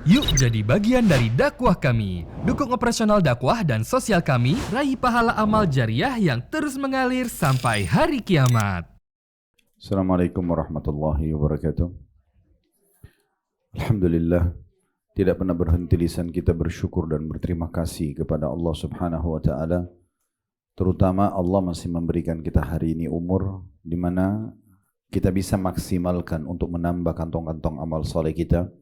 Yuk jadi bagian dari dakwah kami. Dukung operasional dakwah dan sosial kami, raih pahala amal jariah yang terus mengalir sampai hari kiamat. Assalamualaikum warahmatullahi wabarakatuh. Alhamdulillah, tidak pernah berhenti lisan kita bersyukur dan berterima kasih kepada Allah Subhanahu wa taala. Terutama Allah masih memberikan kita hari ini umur di mana kita bisa maksimalkan untuk menambah kantong-kantong amal soleh kita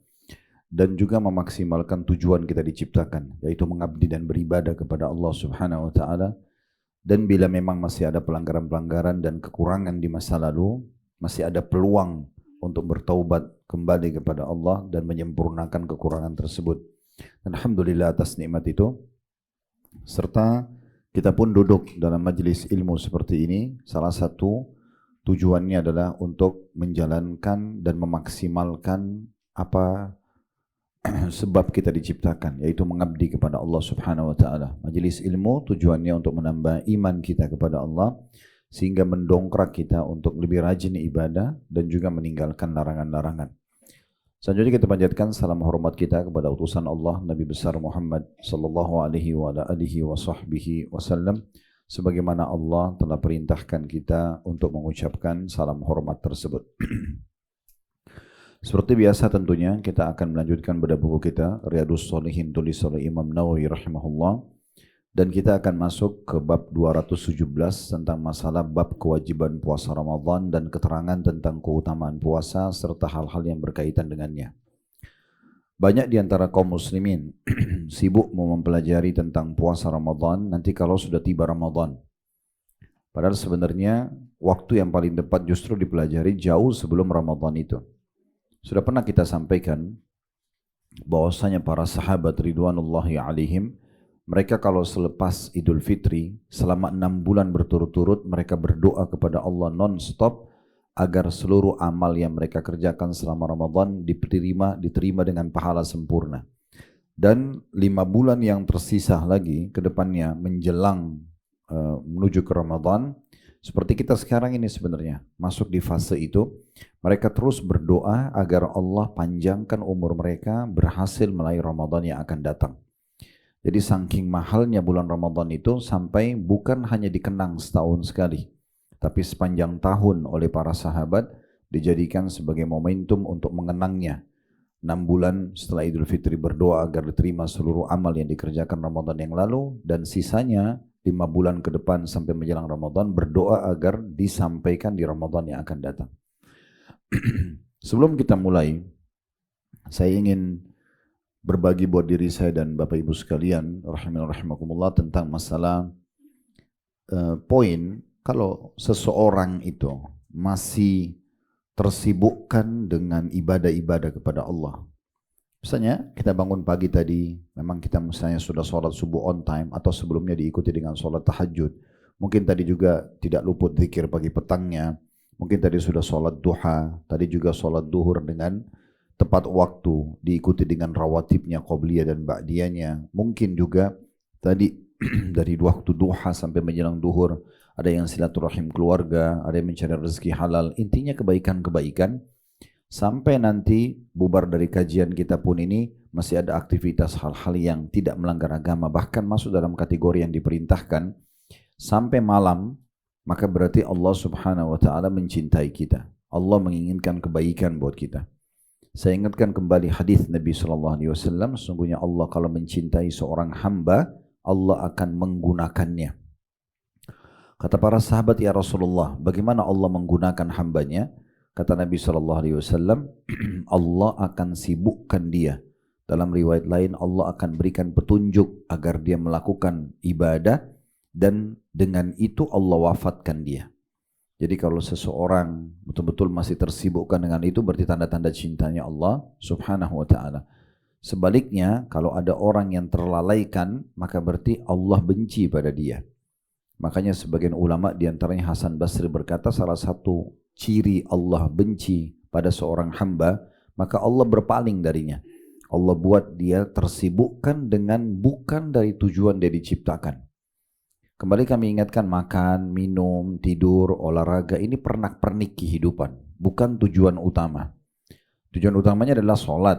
dan juga memaksimalkan tujuan kita diciptakan, yaitu mengabdi dan beribadah kepada Allah Subhanahu wa taala. Dan bila memang masih ada pelanggaran-pelanggaran dan kekurangan di masa lalu, masih ada peluang untuk bertaubat kembali kepada Allah dan menyempurnakan kekurangan tersebut. Dan alhamdulillah atas nikmat itu, serta kita pun duduk dalam majelis ilmu seperti ini, salah satu tujuannya adalah untuk menjalankan dan memaksimalkan apa sebab kita diciptakan, yaitu mengabdi kepada Allah Subhanahu wa taala. Majelis ilmu tujuannya untuk menambah iman kita kepada Allah sehingga mendongkrak kita untuk lebih rajin ibadah dan juga meninggalkan larangan-larangan. Selanjutnya kita panjatkan salam hormat kita kepada utusan Allah Nabi besar Muhammad sallallahu alaihi wa ala alihi wa sahbihi wasallam, sebagaimana Allah telah perintahkan kita untuk mengucapkan salam hormat tersebut. Seperti biasa tentunya kita akan melanjutkan pada buku kita Riyadhus Shalihin tulis oleh Imam Nawawi rahimahullah, dan kita akan masuk ke bab 217 tentang masalah bab kewajiban puasa Ramadan dan keterangan tentang keutamaan puasa serta hal-hal yang berkaitan dengannya. Banyak di antara kaum muslimin sibuk mau mempelajari tentang puasa Ramadan nanti kalau sudah tiba Ramadan. Padahal sebenarnya waktu yang paling tepat justru dipelajari jauh sebelum Ramadan itu. Sudah pernah kita sampaikan bahwasanya para sahabat ridwanullahi alaihim, mereka kalau selepas Idul Fitri selama 6 bulan berturut-turut mereka berdoa kepada Allah non-stop agar seluruh amal yang mereka kerjakan selama Ramadan diterima dengan pahala sempurna. Dan 5 bulan yang tersisa lagi ke depannya menjelang menuju ke Ramadan, seperti kita sekarang ini sebenarnya masuk di fase itu, mereka terus berdoa agar Allah panjangkan umur mereka berhasil meraih Ramadan yang akan datang. Jadi saking mahalnya bulan Ramadan itu sampai bukan hanya dikenang setahun sekali, tapi sepanjang tahun oleh para sahabat dijadikan sebagai momentum untuk mengenangnya. 6 bulan setelah Idul Fitri berdoa agar diterima seluruh amal yang dikerjakan Ramadan yang lalu, dan sisanya 5 bulan ke depan sampai menjelang Ramadan berdoa agar disampaikan di Ramadan yang akan datang. Sebelum kita mulai, saya ingin berbagi buat diri saya dan Bapak Ibu sekalian rahimakumullah tentang masalah poin kalau seseorang itu masih tersibukkan dengan ibadah-ibadah kepada Allah. Misalnya kita bangun pagi tadi, memang kita misalnya sudah sholat subuh on time atau sebelumnya diikuti dengan sholat tahajud. Mungkin tadi juga tidak luput zikir pagi petangnya. Mungkin tadi sudah sholat duha, tadi juga sholat duhur dengan tepat waktu, diikuti dengan rawatibnya, qobliyah dan ba'diyahnya. Mungkin juga tadi dari waktu duha sampai menjelang duhur, ada yang silaturahim keluarga, ada yang mencari rezeki halal. Intinya kebaikan-kebaikan. Sampai nanti bubar dari kajian kita pun ini masih ada aktivitas hal-hal yang tidak melanggar agama, bahkan masuk dalam kategori yang diperintahkan sampai malam, maka berarti Allah Subhanahu wa taala mencintai kita. Allah menginginkan kebaikan buat kita. Saya ingatkan kembali hadis Nabi sallallahu alaihi wasallam, sesungguhnya Allah kalau mencintai seorang hamba, Allah akan menggunakannya. Kata para sahabat, ya Rasulullah, bagaimana Allah menggunakan hambanya? Kata Nabi SAW, Allah akan sibukkan dia. Dalam riwayat lain, Allah akan berikan petunjuk agar dia melakukan ibadah dan dengan itu Allah wafatkan dia. Jadi kalau seseorang betul-betul masih tersibukkan dengan itu, berarti tanda-tanda cintanya Allah Subhanahu wa ta'ala. Sebaliknya, kalau ada orang yang terlalaikan, maka berarti Allah benci pada dia. Makanya sebagian ulama diantaranya Hasan Basri berkata, salah satu ciri Allah benci pada seorang hamba, maka Allah berpaling darinya. Allah buat dia tersibukkan dengan bukan dari tujuan dia diciptakan. Kembali kami ingatkan, makan, minum, tidur, olahraga ini pernak-pernik kehidupan, bukan tujuan utama. Tujuan utamanya adalah sholat,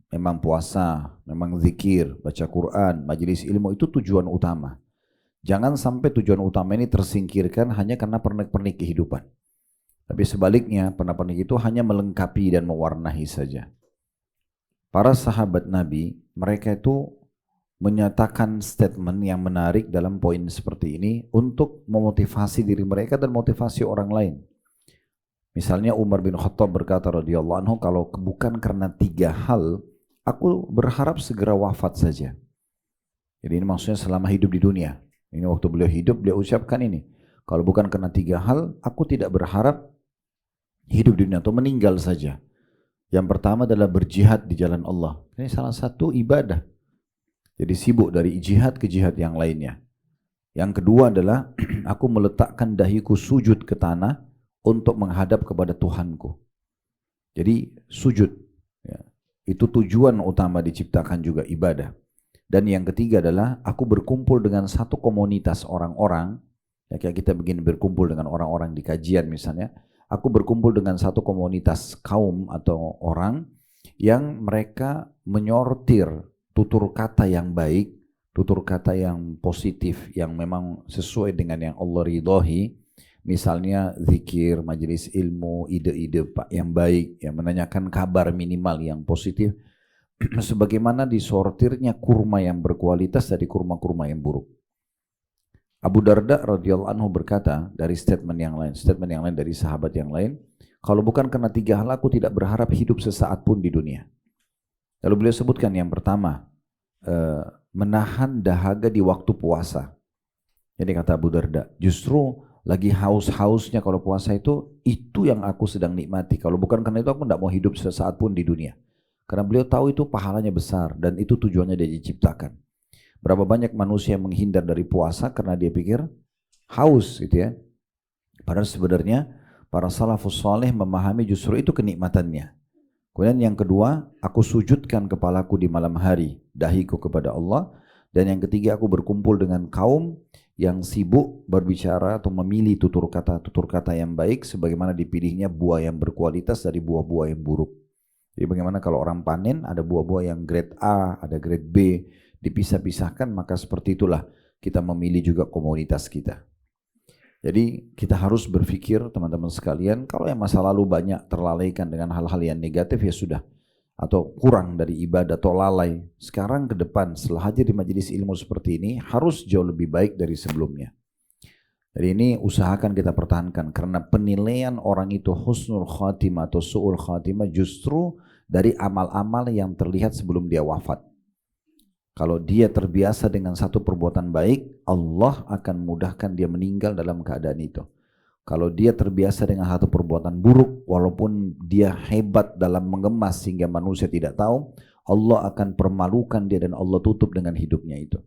memang puasa, memang zikir, baca Quran, majelis ilmu itu tujuan utama. Jangan sampai tujuan utama ini tersingkirkan hanya karena pernik-pernik kehidupan. Tapi sebaliknya, pernik-pernik itu hanya melengkapi dan mewarnai saja. Para sahabat Nabi, mereka itu menyatakan statement yang menarik dalam poin seperti ini untuk memotivasi diri mereka dan motivasi orang lain. Misalnya Umar bin Khattab berkata radhiyallahu anhu, kalau bukan karena 3 hal, aku berharap segera wafat saja. Jadi ini maksudnya selama hidup di dunia. Ini waktu beliau hidup, beliau ucapkan ini. Kalau bukan karena 3 hal, aku tidak berharap hidup di dunia atau meninggal saja. Yang pertama adalah berjihad di jalan Allah. Ini salah satu ibadah. Jadi sibuk dari jihad ke jihad yang lainnya. Yang kedua adalah aku meletakkan dahiku sujud ke tanah untuk menghadap kepada Tuhanku. Jadi sujud. Ya. Itu tujuan utama diciptakan juga ibadah. Dan yang ketiga adalah aku berkumpul dengan satu komunitas orang-orang. Ya, kayak kita begini berkumpul dengan orang-orang di kajian misalnya. Aku berkumpul dengan satu komunitas kaum atau orang yang mereka menyortir tutur kata yang baik, tutur kata yang positif, yang memang sesuai dengan yang Allah ridhoi. Misalnya zikir, majelis ilmu, ide-ide yang baik, yang menanyakan kabar minimal yang positif. Sebagaimana disortirnya kurma yang berkualitas dari kurma-kurma yang buruk. Abu Darda radhiyallahu anhu berkata dari statement yang lain dari sahabat yang lain, kalau bukan karena 3 hal aku tidak berharap hidup sesaat pun di dunia. Lalu beliau sebutkan yang pertama, menahan dahaga di waktu puasa. Jadi kata Abu Darda, justru lagi haus-hausnya kalau puasa itu yang aku sedang nikmati. Kalau bukan karena itu aku tidak mau hidup sesaat pun di dunia. Karena beliau tahu itu pahalanya besar dan itu tujuannya dia diciptakan. Berapa banyak manusia yang menghindar dari puasa karena dia pikir haus gitu ya. Padahal sebenarnya para salafus saleh memahami justru itu kenikmatannya. Kemudian yang kedua, aku sujudkan kepalaku di malam hari, dahiku kepada Allah. Dan yang ketiga, aku berkumpul dengan kaum yang sibuk berbicara atau memilih tutur kata yang baik sebagaimana dipilihnya buah yang berkualitas dari buah-buah yang buruk. Jadi bagaimana kalau orang panen ada buah-buah yang grade A, ada grade B, dipisah-pisahkan, maka seperti itulah kita memilih juga komunitas kita. Jadi kita harus berpikir teman-teman sekalian, kalau yang masa lalu banyak terlalaikan dengan hal-hal yang negatif ya sudah, atau kurang dari ibadah atau lalai. Sekarang ke depan setelah hadir di majelis ilmu seperti ini harus jauh lebih baik dari sebelumnya. Jadi ini usahakan kita pertahankan karena penilaian orang itu husnul khatimah atau su'ul khatimah justru dari amal-amal yang terlihat sebelum dia wafat. Kalau dia terbiasa dengan satu perbuatan baik, Allah akan mudahkan dia meninggal dalam keadaan itu. Kalau dia terbiasa dengan satu perbuatan buruk, walaupun dia hebat dalam mengemas sehingga manusia tidak tahu, Allah akan permalukan dia dan Allah tutup dengan hidupnya itu.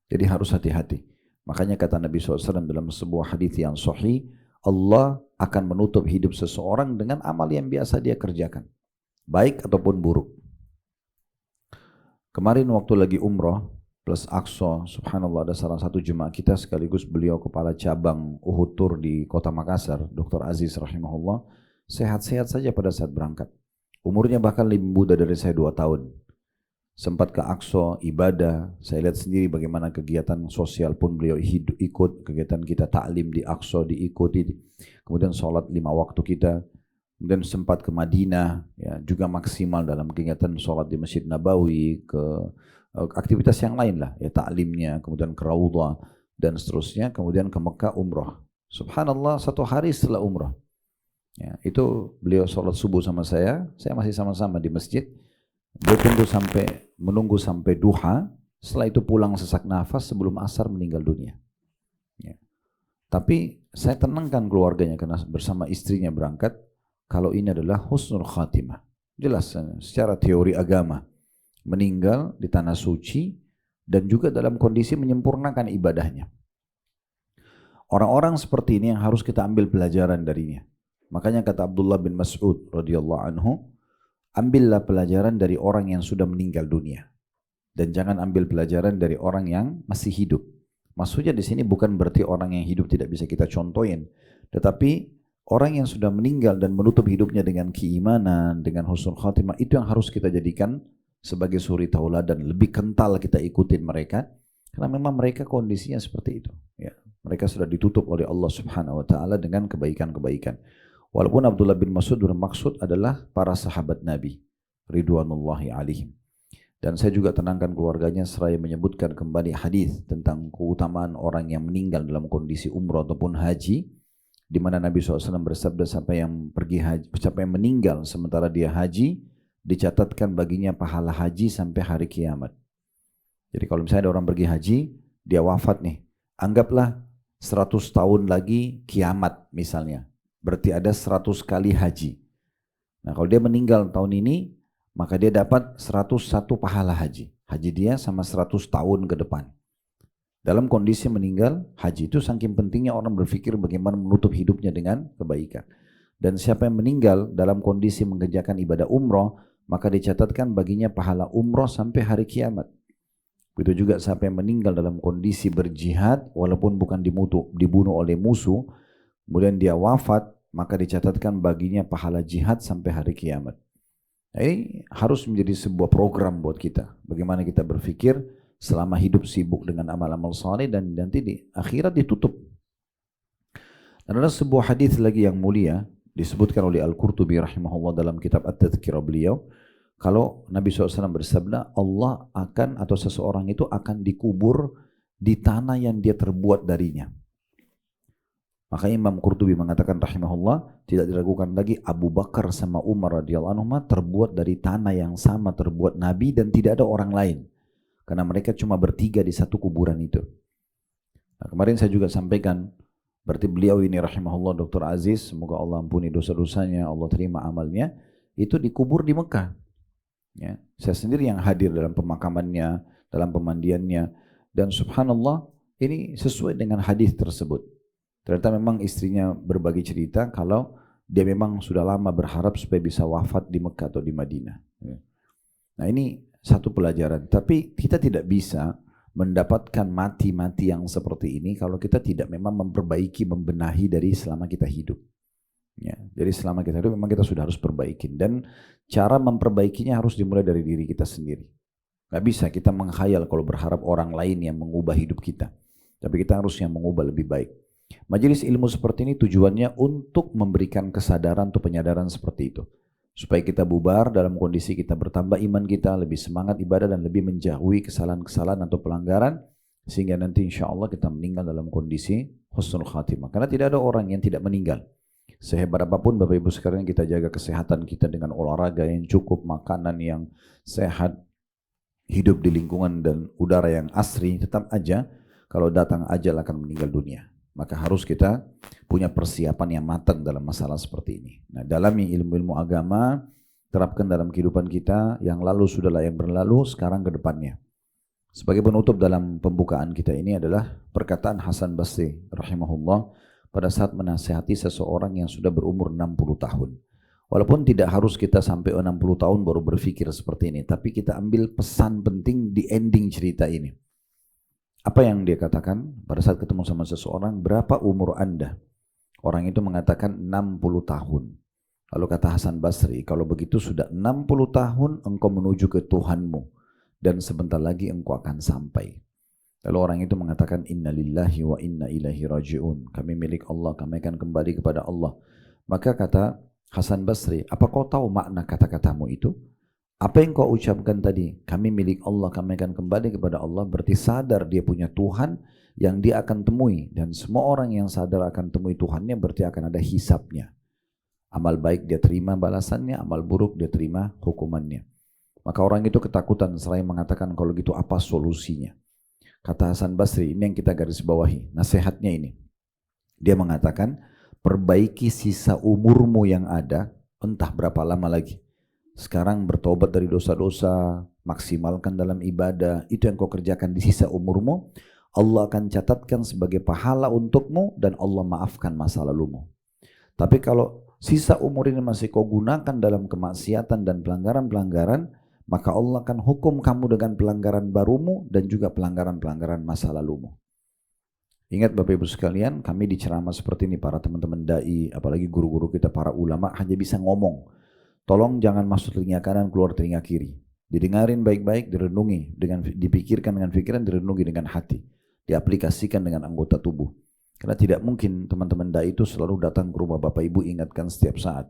Jadi harus hati-hati. Makanya kata Nabi SAW dalam sebuah hadis yang sahih, Allah akan menutup hidup seseorang dengan amal yang biasa dia kerjakan, baik ataupun buruk. Kemarin waktu lagi umroh plus Aqsa, subhanallah ada salah satu jemaah kita sekaligus beliau kepala cabang Uhud Tour di kota Makassar, Dr. Aziz rahimahullah, sehat-sehat saja pada saat berangkat. Umurnya bahkan lebih muda dari saya 2 tahun. Sempat ke Aqsa, ibadah, saya lihat sendiri bagaimana kegiatan sosial pun beliau ikut, kegiatan kita taklim di Aqsa diikuti, kemudian sholat 5 waktu kita. Kemudian sempat ke Madinah, ya, juga maksimal dalam kegiatan sholat di Masjid Nabawi, ke aktivitas yang lain lah, ya taklimnya, kemudian ke Raudhah dan seterusnya, kemudian ke Mekah umrah. Subhanallah 1 hari setelah umrah, ya, itu beliau sholat subuh sama saya masih sama-sama di masjid. Dia menunggu sampai duha, setelah itu pulang sesak nafas sebelum asar meninggal dunia. Ya. Tapi saya tenangkan keluarganya karena bersama istrinya berangkat. Kalau ini adalah husnul khatimah, jelas secara teori agama, meninggal di tanah suci dan juga dalam kondisi menyempurnakan ibadahnya. Orang-orang seperti ini yang harus kita ambil pelajaran darinya. Makanya kata Abdullah bin Mas'ud radhiyallahu anhu, ambillah pelajaran dari orang yang sudah meninggal dunia dan jangan ambil pelajaran dari orang yang masih hidup. Maksudnya di sini bukan berarti orang yang hidup tidak bisa kita contohin, tetapi orang yang sudah meninggal dan menutup hidupnya dengan keimanan, dengan husnul khatimah, itu yang harus kita jadikan sebagai suri tauladan, lebih kental kita ikutin mereka, karena memang mereka kondisinya seperti itu. Ya, mereka sudah ditutup oleh Allah Subhanahu Wa Taala dengan kebaikan-kebaikan. Walaupun Abdullah bin Mas'ud bermaksud adalah para sahabat Nabi, ridwanullahi alaihim. Dan saya juga tenangkan keluarganya seraya menyebutkan kembali hadis tentang keutamaan orang yang meninggal dalam kondisi umrah ataupun haji, di mana Nabi SAW bersabda, siapa yang pergi haji, siapa yang meninggal sementara dia haji, dicatatkan baginya pahala haji sampai hari kiamat. Jadi kalau misalnya ada orang pergi haji, dia wafat nih, anggaplah 100 tahun lagi kiamat misalnya, berarti ada 100 kali haji. Nah kalau dia meninggal tahun ini, maka dia dapat 101 pahala haji. Haji dia sama 100 tahun ke depan. Dalam kondisi meninggal, haji itu saking pentingnya orang berpikir bagaimana menutup hidupnya dengan kebaikan. Dan siapa yang meninggal dalam kondisi mengerjakan ibadah umroh, maka dicatatkan baginya pahala umroh sampai hari kiamat. Begitu juga siapa yang meninggal dalam kondisi berjihad, walaupun bukan dibunuh oleh musuh, kemudian dia wafat, maka dicatatkan baginya pahala jihad sampai hari kiamat. Nah, ini harus menjadi sebuah program buat kita. Bagaimana kita berpikir selama hidup sibuk dengan amal-amal saleh dan nanti di akhirat ditutup. Dan ada sebuah hadis lagi yang mulia disebutkan oleh Al-Qurtubi rahimahullah dalam kitab At-Tadhkirah beliau. Kalau Nabi SAW bersabda, Allah akan atau seseorang itu akan dikubur di tanah yang dia terbuat darinya. Maka Imam Qurtubi mengatakan rahimahullah, tidak diragukan lagi Abu Bakar sama Umar radhiyallahu anhu terbuat dari tanah yang sama terbuat Nabi dan tidak ada orang lain. Karena mereka cuma bertiga di satu kuburan itu. Nah, kemarin saya juga sampaikan, berarti beliau ini rahimahullah Dr. Aziz, semoga Allah ampuni dosa-dosanya, Allah terima amalnya, itu dikubur di Mekah. Ya, saya sendiri yang hadir dalam pemakamannya, dalam pemandiannya, dan subhanallah ini sesuai dengan hadis tersebut. Ternyata memang istrinya berbagi cerita kalau dia memang sudah lama berharap supaya bisa wafat di Mekah atau di Madinah. Nah ini satu pelajaran. Tapi kita tidak bisa mendapatkan mati-mati yang seperti ini kalau kita tidak memang memperbaiki, membenahi dari selama kita hidup. Ya, jadi selama kita hidup memang kita sudah harus perbaikin. Dan cara memperbaikinya harus dimulai dari diri kita sendiri. Gak bisa kita menghayal kalau berharap orang lain yang mengubah hidup kita. Tapi kita harus yang mengubah lebih baik. Majelis ilmu seperti ini tujuannya untuk memberikan kesadaran atau penyadaran seperti itu. Supaya kita bubar dalam kondisi kita bertambah iman kita, lebih semangat ibadah dan lebih menjauhi kesalahan-kesalahan atau pelanggaran. Sehingga nanti insya Allah kita meninggal dalam kondisi husnul khatimah. Karena tidak ada orang yang tidak meninggal. Sehebat apapun Bapak Ibu sekalian kita jaga kesehatan kita dengan olahraga yang cukup, makanan yang sehat, hidup di lingkungan dan udara yang asri, tetap aja kalau datang ajal akan meninggal dunia. Maka harus kita punya persiapan yang matang dalam masalah seperti ini. Nah, dalami ilmu-ilmu agama, terapkan dalam kehidupan kita, yang lalu sudahlah yang berlalu, sekarang ke depannya. Sebagai penutup dalam pembukaan kita ini adalah perkataan Hasan Basri rahimahullah pada saat menasihati seseorang yang sudah berumur 60 tahun. Walaupun tidak harus kita sampai 60 tahun baru berpikir seperti ini, tapi kita ambil pesan penting di ending cerita ini. Apa yang dia katakan pada saat ketemu sama seseorang, berapa umur Anda? Orang itu mengatakan 60 tahun. Lalu kata Hasan Basri, kalau begitu sudah 60 tahun engkau menuju ke Tuhanmu dan sebentar lagi engkau akan sampai. Lalu orang itu mengatakan inna lillahi wa inna ilaihi raji'un. Kami milik Allah, kami akan kembali kepada Allah. Maka kata Hasan Basri, apa kau tahu makna kata-katamu itu? Apa yang kau ucapkan tadi? Kami milik Allah, kami akan kembali kepada Allah. Berarti sadar dia punya Tuhan yang dia akan temui. Dan semua orang yang sadar akan temui Tuhannya berarti akan ada hisabnya. Amal baik dia terima balasannya, amal buruk dia terima hukumannya. Maka orang itu ketakutan seraya mengatakan kalau gitu apa solusinya? Kata Hasan Basri, ini yang kita garis bawahi, nasihatnya ini. Dia mengatakan, perbaiki sisa umurmu yang ada, entah berapa lama lagi. Sekarang bertobat dari dosa-dosa, maksimalkan dalam ibadah, itu yang kau kerjakan di sisa umurmu, Allah akan catatkan sebagai pahala untukmu dan Allah maafkan masa lalumu. Tapi kalau sisa umur ini masih kau gunakan dalam kemaksiatan dan pelanggaran-pelanggaran, maka Allah akan hukum kamu dengan pelanggaran barumu dan juga pelanggaran-pelanggaran masa lalumu. Ingat Bapak Ibu sekalian, kami di ceramah seperti ini, para teman-teman da'i, apalagi guru-guru kita, para ulama, hanya bisa ngomong. Tolong jangan masuk telinga kanan, keluar telinga kiri. Didengarin baik-baik, direnungi, dipikirkan dengan pikiran, direnungi dengan hati, diaplikasikan dengan anggota tubuh. Karena tidak mungkin teman-teman dai itu selalu datang ke rumah Bapak Ibu ingatkan setiap saat.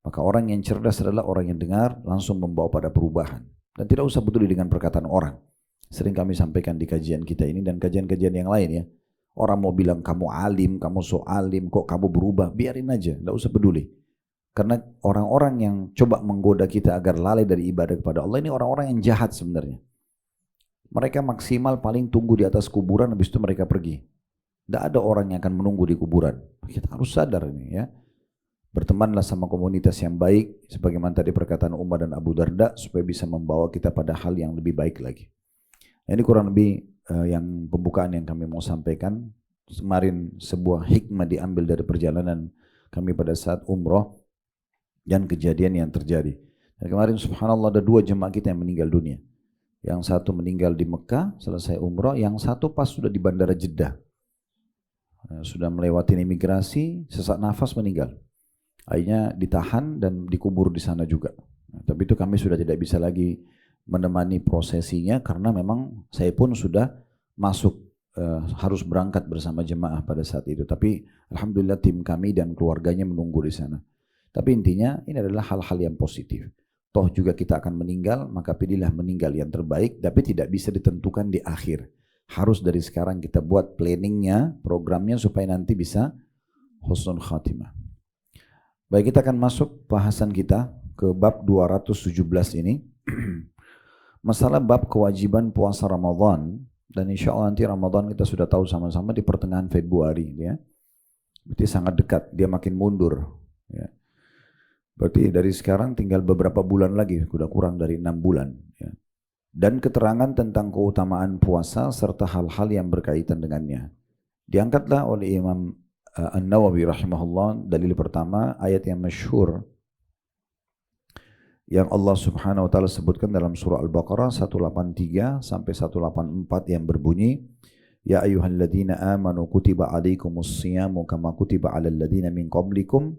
Maka orang yang cerdas adalah orang yang dengar langsung membawa pada perubahan. Dan tidak usah peduli dengan perkataan orang. Sering kami sampaikan di kajian kita ini dan kajian-kajian yang lain ya. Orang mau bilang kamu alim, kamu so alim, kok kamu berubah, biarin aja, tidak usah peduli. Karena orang-orang yang coba menggoda kita agar lalai dari ibadah kepada Allah ini orang-orang yang jahat sebenarnya. Mereka maksimal paling tunggu di atas kuburan, habis itu mereka pergi. Tidak ada orang yang akan menunggu di kuburan. Kita harus sadar ini ya. Bertemanlah sama komunitas yang baik, sebagaimana tadi perkataan Umar dan Abu Darda, supaya bisa membawa kita pada hal yang lebih baik lagi. Nah, ini kurang lebih yang pembukaan yang kami mau sampaikan. Kemarin sebuah hikmah diambil dari perjalanan kami pada saat umroh dan kejadian yang terjadi. Dan kemarin subhanallah ada 2 jemaah kita yang meninggal dunia. Yang satu meninggal di Mekah selesai umroh, yang satu pas sudah di bandara Jeddah. Sudah melewati imigrasi, sesak nafas meninggal. Akhirnya ditahan dan dikubur di sana juga. Tapi itu kami sudah tidak bisa lagi menemani prosesinya karena memang saya pun sudah masuk harus berangkat bersama jemaah pada saat itu. Tapi alhamdulillah tim kami dan keluarganya menunggu di sana. Tapi intinya ini adalah hal-hal yang positif. Toh juga kita akan meninggal, maka pilihlah meninggal yang terbaik, tapi tidak bisa ditentukan di akhir. Harus dari sekarang kita buat planningnya, programnya supaya nanti bisa husnul khatimah. Baik, kita akan masuk bahasan kita ke bab 217 ini. Masalah bab kewajiban puasa Ramadan, dan insya Allah nanti Ramadan kita sudah tahu sama-sama di pertengahan Februari. Ya. Berarti sangat dekat, dia makin mundur. Ya. Berarti dari sekarang tinggal beberapa bulan lagi, sudah kurang dari 6 bulan. Ya. Dan keterangan tentang keutamaan puasa serta hal-hal yang berkaitan dengannya. Diangkatlah oleh Imam An-Nawawi rahimahullah dalil pertama ayat yang masyhur yang Allah Subhanahu wa taala sebutkan dalam surah Al-Baqarah 183 sampai 184 yang berbunyi ya ayyuhalladzina amanu kutiba alaikumus shiyamu kama kutiba alal ladzina min qablikum.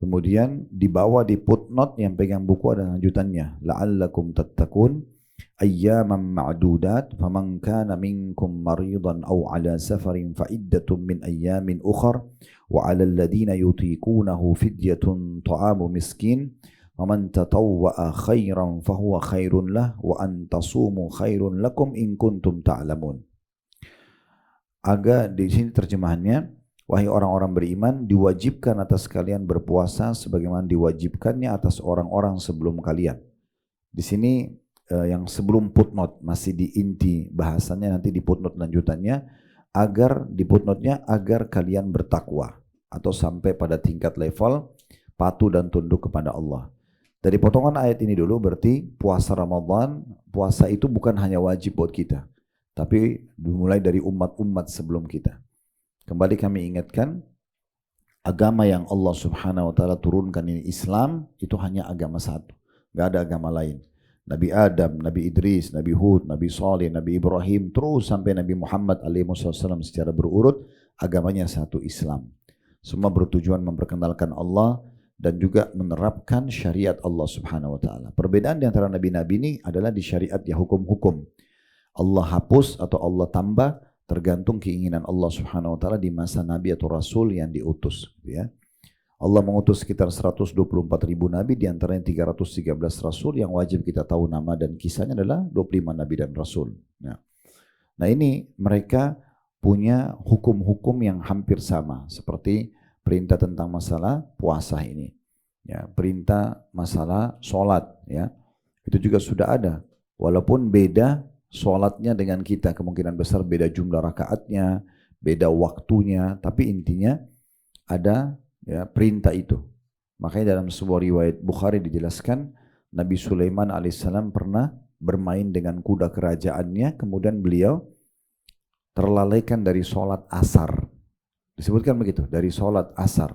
Kemudian di bawah di footnote yang pegang buku ada lanjutannya la'allakum tattaqun ayyaman ma'dudat faman kana minkum maridan aw ala safarin fa iddatun min ayyamin ukhra wa 'alal ladzina yutiqunahu fidyatun ta'amu miskin waman tatawwa'a khairan fahuwa khairun lah wa an tasumu khairun lakum in kuntum ta'lamun. Agak di sini terjemahannya, wahai orang-orang beriman, diwajibkan atas kalian berpuasa sebagaimana diwajibkannya atas orang-orang sebelum kalian. Di sini yang sebelum footnote masih di inti bahasannya, nanti di footnote lanjutannya agar di footnote-nya agar kalian bertakwa atau sampai pada tingkat level patuh dan tunduk kepada Allah. Dari potongan ayat ini dulu berarti puasa Ramadan, puasa itu bukan hanya wajib buat kita, tapi dimulai dari umat-umat sebelum kita. Kembali kami ingatkan, agama yang Allah Subhanahu wa taala turunkan ini Islam, itu hanya agama satu, enggak ada agama lain. Nabi Adam, Nabi Idris, Nabi Hud, Nabi Saleh, Nabi Ibrahim, terus sampai Nabi Muhammad SAW secara berurut, agamanya satu Islam. Semua bertujuan memperkenalkan Allah dan juga menerapkan syariat Allah Subhanahu wa taala. Perbedaan di antara nabi-nabi ini adalah di syariat ya hukum-hukum. Allah hapus atau Allah tambah tergantung keinginan Allah Subhanahu wa taala di masa nabi atau rasul yang diutus, ya. Allah mengutus sekitar 124.000 nabi, di antaranya 313 rasul yang wajib kita tahu nama dan kisahnya adalah 25 nabi dan rasul. Nah ini mereka punya hukum-hukum yang hampir sama seperti perintah tentang masalah puasa ini, ya, perintah masalah sholat, ya, itu juga sudah ada. Walaupun beda sholatnya dengan kita, kemungkinan besar beda jumlah rakaatnya, beda waktunya, tapi intinya ada ya perintah itu. Makanya dalam sebuah riwayat Bukhari dijelaskan Nabi Sulaiman alaihissalam pernah bermain dengan kuda kerajaannya, kemudian beliau terlalaikan dari sholat asar. Disebutkan begitu, dari sholat asar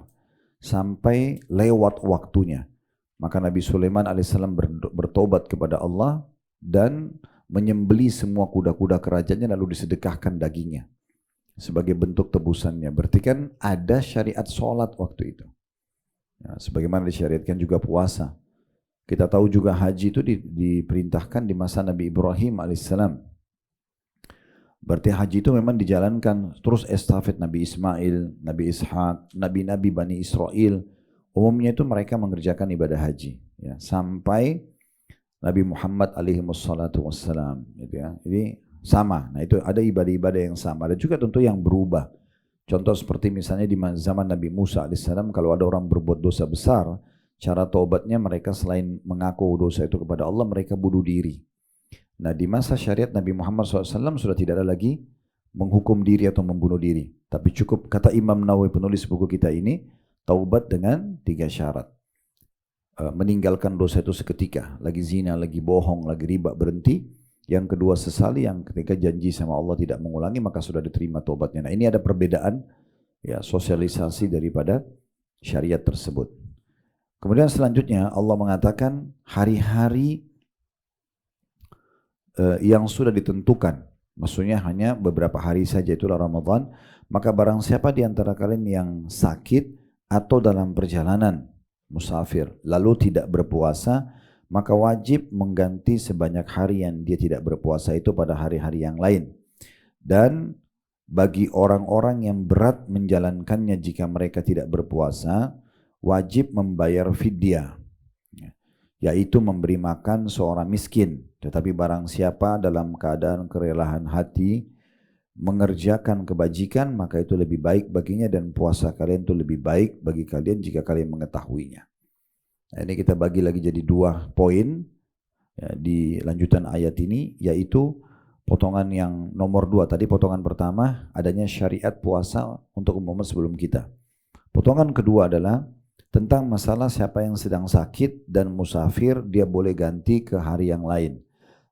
sampai lewat waktunya. Maka Nabi Sulaiman alaihissalam bertobat kepada Allah dan menyembeli semua kuda-kuda kerajaannya lalu disedekahkan dagingnya sebagai bentuk tebusannya. Berarti kan ada syariat sholat waktu itu. Ya, sebagaimana disyariatkan juga puasa. Kita tahu juga haji itu diperintahkan di masa Nabi Ibrahim alaihissalam. Berarti haji itu memang dijalankan terus estafet Nabi Ismail, Nabi Ishak, nabi-nabi Bani Israel. Umumnya itu mereka mengerjakan ibadah haji, ya, sampai Nabi Muhammad alaihi wassalatu wassalam, gitu ya. Jadi sama. Nah itu ada ibadah-ibadah yang sama. Ada juga tentu yang berubah. Contoh seperti misalnya di zaman Nabi Musa alaihissalam, kalau ada orang berbuat dosa besar, cara taubatnya mereka selain mengaku dosa itu kepada Allah, mereka bunuh diri. Nah di masa syariat Nabi Muhammad SAW sudah tidak ada lagi menghukum diri atau membunuh diri. Tapi cukup, kata Imam Nawawi penulis buku kita ini, taubat dengan 3 syarat. Meninggalkan dosa itu seketika, lagi zina, lagi bohong, lagi riba, berhenti. Yang kedua sesali, yang ketika janji sama Allah tidak mengulangi, maka sudah diterima taubatnya. Nah ini ada perbedaan, ya, sosialisasi daripada syariat tersebut. Kemudian selanjutnya Allah mengatakan hari-hari yang sudah ditentukan, maksudnya hanya beberapa hari saja, itulah Ramadan. Maka barang siapa di antara kalian yang sakit atau dalam perjalanan musafir lalu tidak berpuasa, maka wajib mengganti sebanyak hari yang dia tidak berpuasa itu pada hari-hari yang lain. Dan bagi orang-orang yang berat menjalankannya jika mereka tidak berpuasa, wajib membayar fidyah, yaitu memberi makan seorang miskin. Tetapi barang siapa dalam keadaan kerelaan hati mengerjakan kebajikan, maka itu lebih baik baginya, dan puasa kalian itu lebih baik bagi kalian jika kalian mengetahuinya. Nah, ini kita bagi lagi jadi 2 poin, ya, di lanjutan ayat ini, yaitu potongan yang nomor 2 tadi. Potongan pertama adanya syariat puasa untuk umat sebelum kita. Potongan kedua adalah tentang masalah siapa yang sedang sakit dan musafir, dia boleh ganti ke hari yang lain.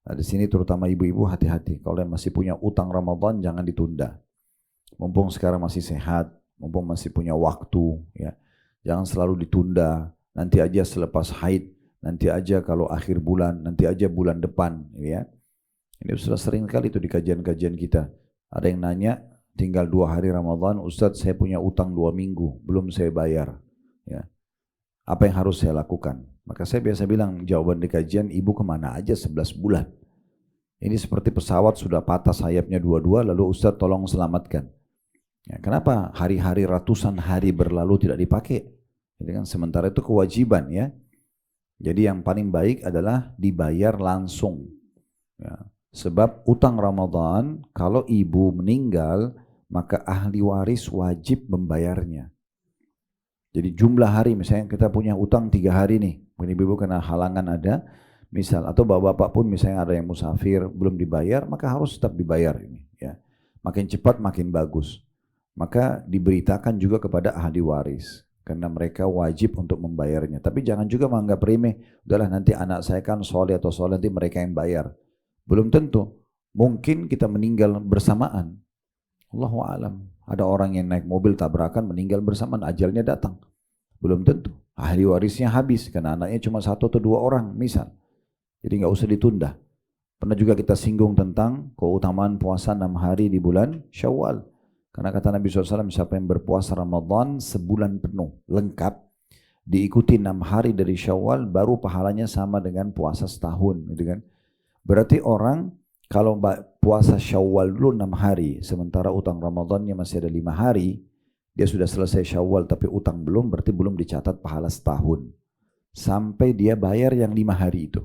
Nah, di sini terutama ibu-ibu hati-hati. Kalau yang masih punya utang Ramadan jangan ditunda. Mumpung sekarang masih sehat, mumpung masih punya waktu, ya. Jangan selalu ditunda. Nanti aja selepas haid, nanti aja kalau akhir bulan, nanti aja bulan depan, ya. Ini sudah sering kali itu di kajian-kajian kita. Ada yang nanya, tinggal 2 hari Ramadan, Ustadz saya punya utang 2 minggu, belum saya bayar. Ya. Apa yang harus saya lakukan? Maka saya biasa bilang jawaban di kajian, ibu kemana aja 11 bulan. Ini seperti pesawat sudah patah sayapnya 2-2, lalu Ustadz tolong selamatkan. Ya, kenapa hari-hari ratusan hari berlalu tidak dipakai? Jadi kan sementara itu kewajiban, ya. Jadi yang paling baik adalah dibayar langsung. Ya. Sebab utang Ramadan kalau ibu meninggal maka ahli waris wajib membayarnya. Jadi jumlah hari, misalnya kita punya utang 3 hari nih, ibu-ibu kena halangan ada, misal, atau bapak-bapak pun misalnya ada yang musafir belum dibayar, maka harus tetap dibayar ini, ya. Makin cepat makin bagus. Maka diberitakan juga kepada ahli waris, karena mereka wajib untuk membayarnya. Tapi jangan juga menganggap remeh, udahlah nanti anak saya kan soleh atau soleh, nanti mereka yang bayar. Belum tentu. Mungkin kita meninggal bersamaan. Allahu a'lam. Ada orang yang naik mobil tabrakan meninggal bersamaan, ajalnya datang. Belum tentu. Ahli warisnya habis karena anaknya cuma 1 atau 2 orang misal. Jadi nggak usah ditunda. Pernah juga kita singgung tentang keutamaan puasa 6 hari di bulan Syawal. Karena kata Nabi SAW, siapa yang berpuasa Ramadan sebulan penuh lengkap, diikuti 6 hari dari Syawal, baru pahalanya sama dengan puasa setahun, gitu kan? Berarti orang kalau puasa Syawal dulu 6 hari, sementara utang Ramadannya masih ada 5 hari, dia sudah selesai Syawal tapi utang belum, berarti belum dicatat pahala setahun. Sampai dia bayar yang 5 hari itu.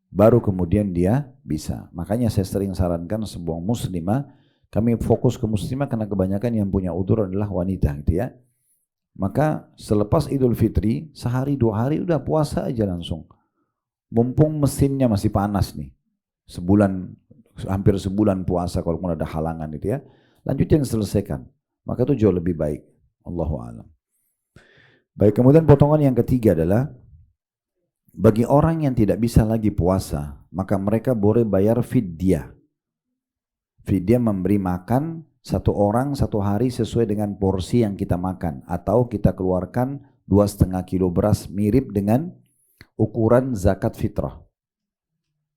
Baru kemudian dia bisa. Makanya saya sering sarankan sebuah muslimah, kami fokus ke muslimah karena kebanyakan yang punya udzur adalah wanita, gitu ya. Maka selepas Idul Fitri, sehari 2 hari udah puasa aja langsung. Mumpung mesinnya masih panas nih. Hampir sebulan puasa kalau ada halangan itu, ya. Lanjutin selesaikan. Maka itu jauh lebih baik. Allahu a'lam. Baik, kemudian potongan yang ketiga adalah bagi orang yang tidak bisa lagi puasa, maka mereka boleh bayar fidyah. Fidyah memberi makan 1 orang 1 hari sesuai dengan porsi yang kita makan, atau kita keluarkan 2,5 kilo beras, mirip dengan ukuran zakat fitrah.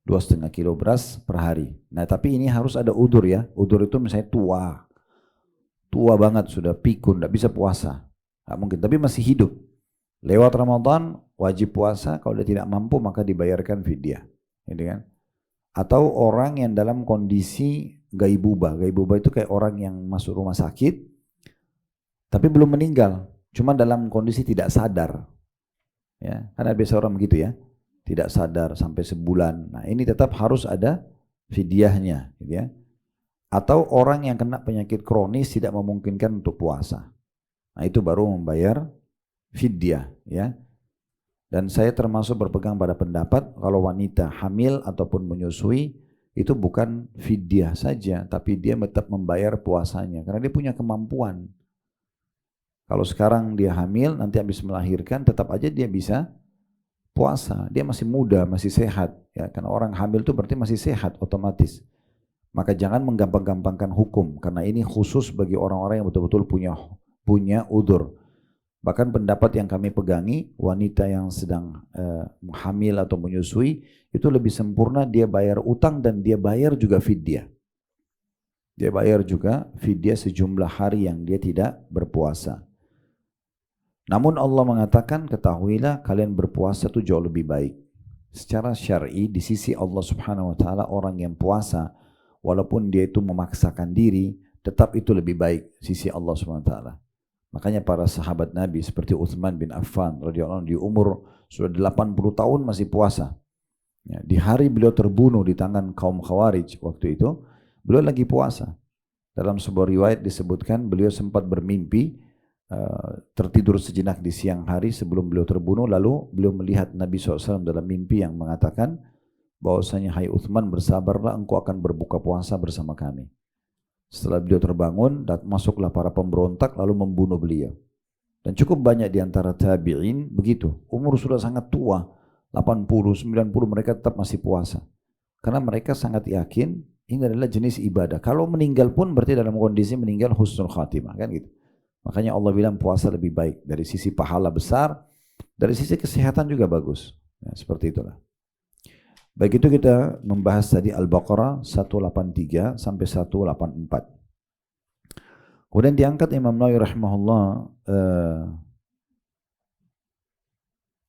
2,5 kilo beras per hari. Nah tapi ini harus ada udzur, ya. Udzur itu misalnya tua banget, sudah pikun, tidak bisa puasa, nggak mungkin. Tapi masih hidup, Lewat Ramadan wajib puasa, kalau dia tidak mampu maka dibayarkan fidyah, gitu kan? Atau orang yang dalam kondisi gaibubah. Gaibubah itu kayak orang yang masuk rumah sakit tapi belum meninggal, cuma dalam kondisi tidak sadar. Ya, karena biasa orang begitu ya, tidak sadar sampai sebulan. Nah, ini tetap harus ada fidyahnya, gitu ya. Atau orang yang kena penyakit kronis tidak memungkinkan untuk puasa. Nah, itu baru membayar fidyah, ya. Dan saya termasuk berpegang pada pendapat kalau wanita hamil ataupun menyusui itu bukan fidyah saja, tapi dia tetap membayar puasanya karena dia punya kemampuan. Kalau sekarang dia hamil, nanti habis melahirkan, tetap aja dia bisa puasa. Dia masih muda, masih sehat, ya. Karena orang hamil itu berarti masih sehat otomatis. Maka jangan menggampang-gampangkan hukum, karena ini khusus bagi orang-orang yang betul-betul punya udzur. Bahkan pendapat yang kami pegangi, wanita yang sedang hamil atau menyusui, itu lebih sempurna dia bayar utang dan dia bayar juga fidyah. Dia bayar juga fidyah sejumlah hari yang dia tidak berpuasa. Namun Allah mengatakan, ketahuilah kalian berpuasa itu jauh lebih baik. Secara syar'i di sisi Allah Subhanahu wa taala, orang yang puasa walaupun dia itu memaksakan diri, tetap itu lebih baik sisi Allah Subhanahu wa taala. Makanya para sahabat Nabi seperti Utsman bin Affan radhiyallahu anhu di umur sudah 80 tahun masih puasa. Ya, di hari beliau terbunuh di tangan kaum Khawarij waktu itu, beliau lagi puasa. Dalam sebuah riwayat disebutkan beliau sempat bermimpi, tertidur sejenak di siang hari sebelum beliau terbunuh, lalu beliau melihat Nabi SAW dalam mimpi yang mengatakan bahwasanya, hai Utsman, bersabarlah, engkau akan berbuka puasa bersama kami. Setelah beliau terbangun, masuklah para pemberontak lalu membunuh beliau. Dan cukup banyak di antara tabi'in begitu. Umur sudah sangat tua, 80, 90 mereka tetap masih puasa. Karena mereka sangat yakin ini adalah jenis ibadah. Kalau meninggal pun berarti dalam kondisi meninggal husnul khatimah, kan gitu. Makanya Allah bilang puasa lebih baik. Dari sisi pahala besar, dari sisi kesehatan juga bagus. Ya, seperti itulah. Baik, itu kita membahas tadi Al-Baqarah 183 sampai 184. Kemudian diangkat Imam Nawawi rahimahullah,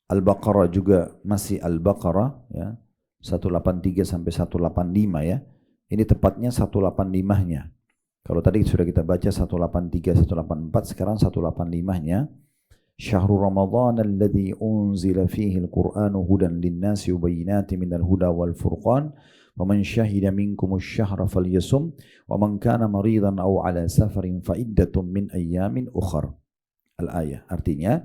Al-Baqarah juga masih Al-Baqarah ya, 183 sampai 185 ya. Ini tepatnya 185-nya. Kalau tadi sudah kita baca 183, 184, sekarang 185-nya. Syahrul Ramadan alladzi unzila fihi al-Qur'anu hudan lin-nasi wa bayyinatin minal huda wal furqan faman syahida minkumusy syahra falyasum wa man kana maridan aw ala safarin fa iddatun min ayyamin ukhra. Al-ayah. Artinya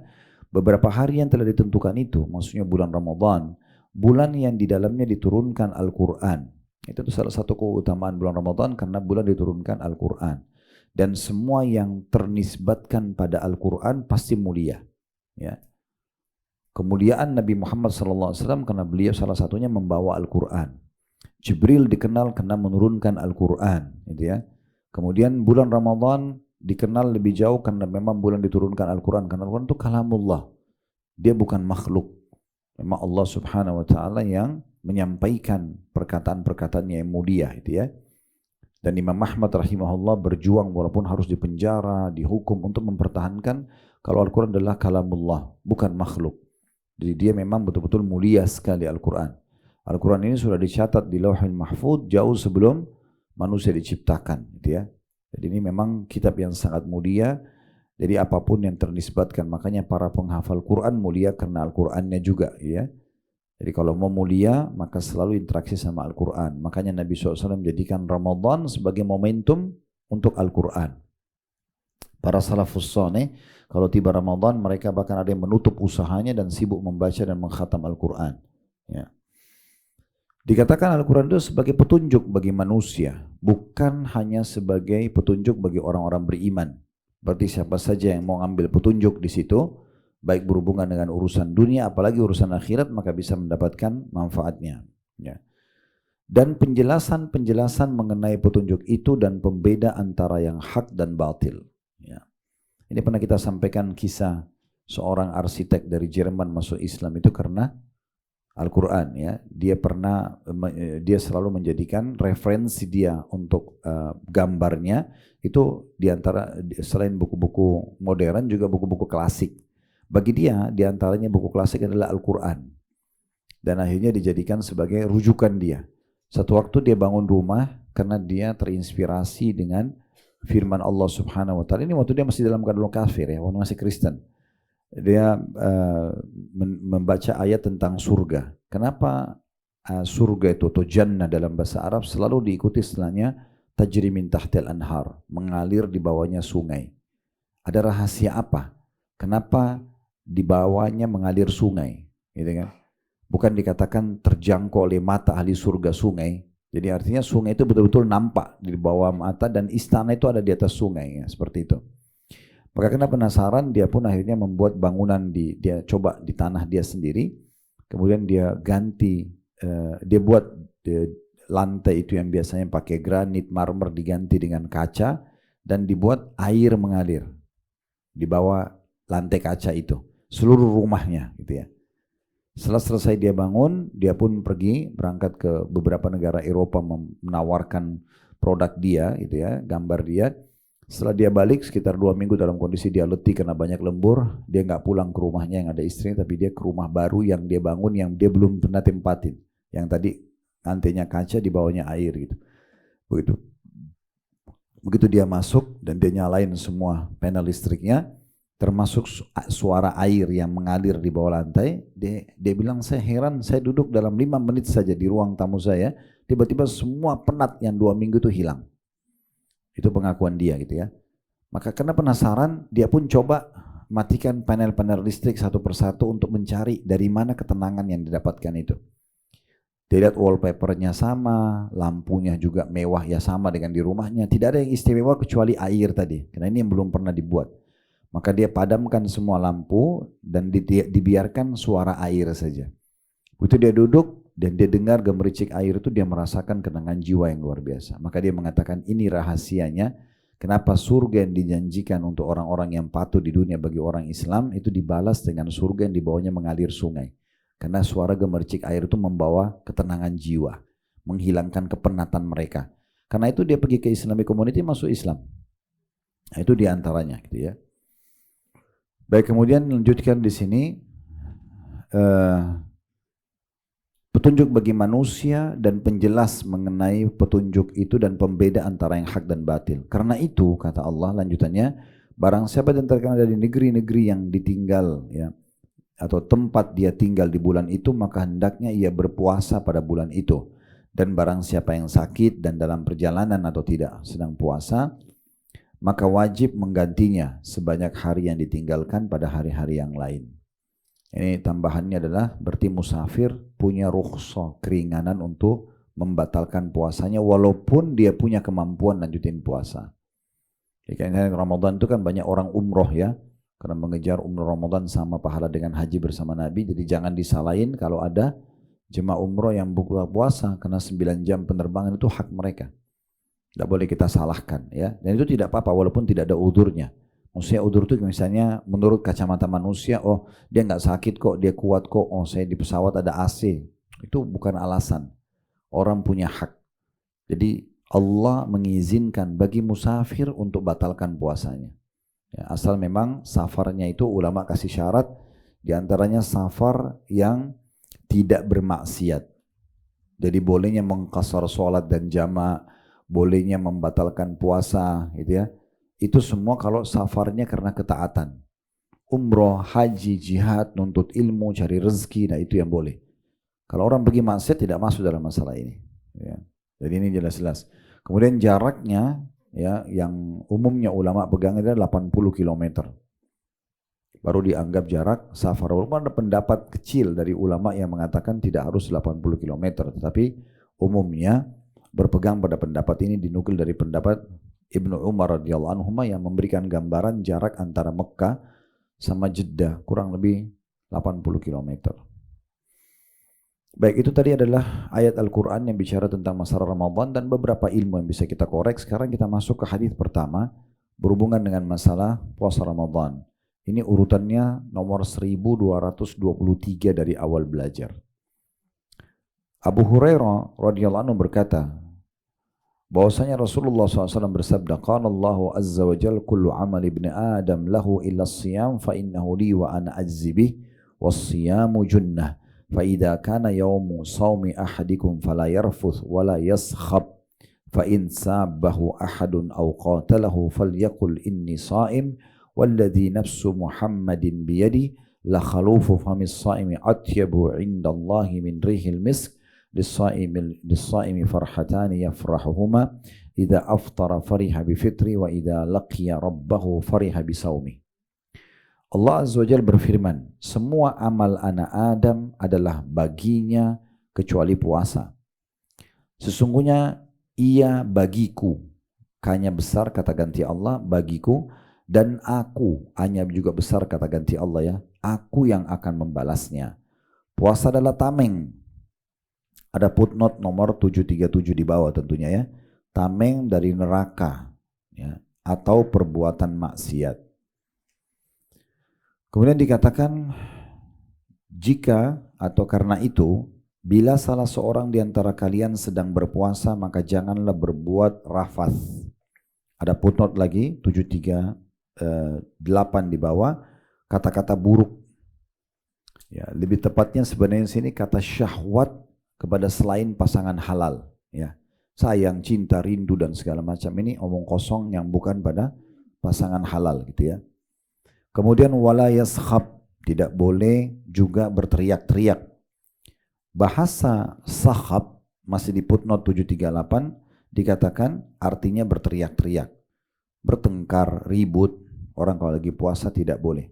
beberapa hari yang telah ditentukan itu, maksudnya bulan Ramadan, bulan yang di dalamnya diturunkan Al-Qur'an. Itu salah satu keutamaan bulan Ramadan karena bulan diturunkan Al-Qur'an. Dan semua yang ternisbatkan pada Al-Quran pasti mulia. Ya. Kemuliaan Nabi Muhammad SAW karena beliau salah satunya membawa Al-Quran. Jibril dikenal karena menurunkan Al-Quran. Gitu ya. Kemudian bulan Ramadan dikenal lebih jauh karena memang bulan diturunkan Al-Quran. Karena Al-Quran itu kalamullah. Dia bukan makhluk. Memang Allah Subhanahu wa Ta'ala yang menyampaikan perkataan-perkataannya yang mulia. Gitu ya. Dan Imam Ahmad rahimahullah berjuang walaupun harus dipenjara, dihukum untuk mempertahankan kalau Al-Quran adalah kalamullah, bukan makhluk. Jadi dia memang betul-betul mulia sekali Al-Quran. Al-Quran ini sudah dicatat di Lauhul Mahfuz jauh sebelum manusia diciptakan. Gitu ya. Jadi ini memang kitab yang sangat mulia. Jadi apapun yang ternisbatkan, makanya para penghafal Quran mulia karena Al-Qurannya juga. Ya. Jadi kalau mau mulia, maka selalu interaksi sama Al-Quran. Makanya Nabi SAW menjadikan Ramadan sebagai momentum untuk Al-Quran. Para salafus saleh, kalau tiba Ramadan, mereka bahkan ada yang menutup usahanya dan sibuk membaca dan mengkhatam Al-Quran. Ya. Dikatakan Al-Quran itu sebagai petunjuk bagi manusia, bukan hanya sebagai petunjuk bagi orang-orang beriman. Berarti siapa saja yang mau ambil petunjuk di situ, baik berhubungan dengan urusan dunia apalagi urusan akhirat, maka bisa mendapatkan manfaatnya. Ya. Dan penjelasan-penjelasan mengenai petunjuk itu dan pembeda antara yang hak dan batil. Ya. Ini pernah kita sampaikan kisah seorang arsitek dari Jerman masuk Islam itu karena Al-Quran. Ya. Dia selalu menjadikan referensi dia untuk gambarnya itu diantara selain buku-buku modern juga buku-buku klasik. Bagi dia, diantaranya buku klasik adalah Al-Quran. Dan akhirnya dijadikan sebagai rujukan dia. Satu waktu dia bangun rumah karena dia terinspirasi dengan firman Allah Subhanahu wa taala. Ini waktu dia masih dalam keadaan kafir ya, waktu masih Kristen. Dia membaca ayat tentang surga. Kenapa surga itu atau jannah dalam bahasa Arab selalu diikuti setelahnya tajri min tahtil anhar, mengalir di bawahnya sungai. Ada rahasia apa? Kenapa di bawahnya mengalir sungai? Gitu kan? Bukan dikatakan terjangkau oleh mata ahli surga sungai. Jadi artinya sungai itu betul-betul nampak di bawah mata dan istana itu ada di atas sungai, ya, seperti itu. Maka karena penasaran, dia pun akhirnya membuat bangunan dia coba di tanah dia sendiri. Kemudian dia ganti, dia buat lantai itu yang biasanya pakai granit, marmer diganti dengan kaca dan dibuat air mengalir di bawah lantai kaca itu, seluruh rumahnya, gitu ya. Setelah selesai dia bangun, dia pun pergi berangkat ke beberapa negara Eropa menawarkan produk dia, gitu ya, gambar dia. Setelah dia balik sekitar 2 minggu dalam kondisi dia letih karena banyak lembur, dia nggak pulang ke rumahnya yang ada istrinya, tapi dia ke rumah baru yang dia bangun yang dia belum pernah tempatin, yang tadi lantainya kaca di bawahnya air gitu. Begitu dia masuk dan dia nyalain semua panel listriknya, termasuk suara air yang mengalir di bawah lantai, dia bilang, saya heran, saya duduk dalam 5 menit saja di ruang tamu saya, tiba-tiba semua penat yang 2 minggu itu hilang. Itu pengakuan dia gitu ya. Maka karena penasaran, dia pun coba matikan panel-panel listrik satu persatu untuk mencari dari mana ketenangan yang didapatkan itu. Dia lihat wallpapernya sama, lampunya juga mewah ya sama dengan di rumahnya, tidak ada yang istimewa kecuali air tadi, karena ini yang belum pernah dibuat. Maka dia padamkan semua lampu dan dibiarkan suara air saja. Begitu dia duduk dan dia dengar gemericik air itu, dia merasakan kenangan jiwa yang luar biasa. Maka dia mengatakan, ini rahasianya kenapa surga yang dijanjikan untuk orang-orang yang patuh di dunia bagi orang Islam itu dibalas dengan surga yang di bawahnya mengalir sungai. Karena suara gemericik air itu membawa ketenangan jiwa, menghilangkan kepenatan mereka. Karena itu dia pergi ke Islamic Community, masuk Islam. Nah, itu diantaranya gitu ya. Baik, kemudian lanjutkan di sini petunjuk bagi manusia dan penjelas mengenai petunjuk itu dan pembeda antara yang hak dan batil. Karena itu kata Allah lanjutannya, barang siapa di antara kalian dari negeri-negeri yang ditinggal ya atau tempat dia tinggal di bulan itu, maka hendaknya ia berpuasa pada bulan itu. Dan barang siapa yang sakit dan dalam perjalanan atau tidak sedang puasa, maka wajib menggantinya sebanyak hari yang ditinggalkan pada hari-hari yang lain. Ini tambahannya adalah berarti musafir punya rukhsah, keringanan untuk membatalkan puasanya walaupun dia punya kemampuan lanjutin puasa. Karena Ramadan itu kan banyak orang umroh ya, karena mengejar umroh Ramadan sama pahala dengan haji bersama Nabi, jadi jangan disalahin kalau ada jemaah umroh yang buka puasa, karena 9 jam penerbangan itu hak mereka. Tidak boleh kita salahkan ya, dan itu tidak apa-apa walaupun tidak ada udurnya. Maksudnya udur itu misalnya menurut kacamata manusia, oh dia nggak sakit kok, dia kuat kok, oh saya di pesawat ada AC, itu bukan alasan. Orang punya hak. Jadi Allah mengizinkan bagi musafir untuk batalkan puasanya ya, asal memang safarnya itu ulama kasih syarat, diantaranya safar yang tidak bermaksiat. Jadi bolehnya mengqasar sholat dan jama', bolehnya membatalkan puasa gitu ya. Itu semua kalau safarnya karena ketaatan. Umroh, haji, jihad, nuntut ilmu, cari rezeki, nah itu yang boleh. Kalau orang pergi maksiat tidak masuk dalam masalah ini ya. Jadi ini jelas-jelas. Kemudian jaraknya ya yang umumnya ulama pegang adalah 80 km. Baru dianggap jarak safar. Walaupun ada pendapat kecil dari ulama yang mengatakan tidak harus 80 km, tetapi umumnya berpegang pada pendapat ini, dinukil dari pendapat Ibnu Umar radhiyallahu anhu yang memberikan gambaran jarak antara Mekah sama Jeddah kurang lebih 80 km. Baik, itu tadi adalah ayat Al-Quran yang bicara tentang masalah Ramadan dan beberapa ilmu yang bisa kita korek. Sekarang kita masuk ke hadis pertama berhubungan dengan masalah puasa Ramadan. Ini urutannya nomor 1223 dari awal belajar. Abu Hurairah radhiyallahu anhu berkata, bahwasanya Rasulullah SAW bersabda, qala Allahu azza wa jalla, kullu amal ibni Adam lahu illa siyam fa innahu li wa ana ajzi bih was-siyamu junnah fa idza kana yawmu sawmi ahadikum fala yarfuth wala yaskhab fa in sabbahu ahadun aw qatalahu falyaqul inni sha'im walladhi nafsu Muhammadin biyadi la khalufu famis sha'imi atyabu 'inda Allahi min rihil misk للصائم فرحتان يفرحهما إذا أفطر فرح بفطري وإذا لقي ربه فرح بصومه. Allah Azza wa Jalla berfirman, semua amal anak Adam adalah baginya kecuali puasa. Sesungguhnya ia bagiku, hanya besar kata ganti Allah, bagiku, dan aku, hanya juga besar kata ganti Allah ya, aku yang akan membalasnya. Puasa adalah tameng. Ada footnote nomor 737 di bawah tentunya ya. Tameng dari neraka ya, atau perbuatan maksiat. Kemudian dikatakan, jika atau karena itu, bila salah seorang di antara kalian sedang berpuasa, maka janganlah berbuat rafath. Ada footnote lagi 738 di bawah, kata-kata buruk. Ya, lebih tepatnya sebenarnya sini kata syahwat kepada selain pasangan halal, ya, sayang, cinta, rindu dan segala macam ini omong kosong yang bukan pada pasangan halal, gitu ya. Kemudian wala yaskhab, tidak boleh juga berteriak-teriak. Bahasa sakhab masih di footnote 738 dikatakan artinya berteriak-teriak, bertengkar, ribut. Orang kalau lagi puasa tidak boleh.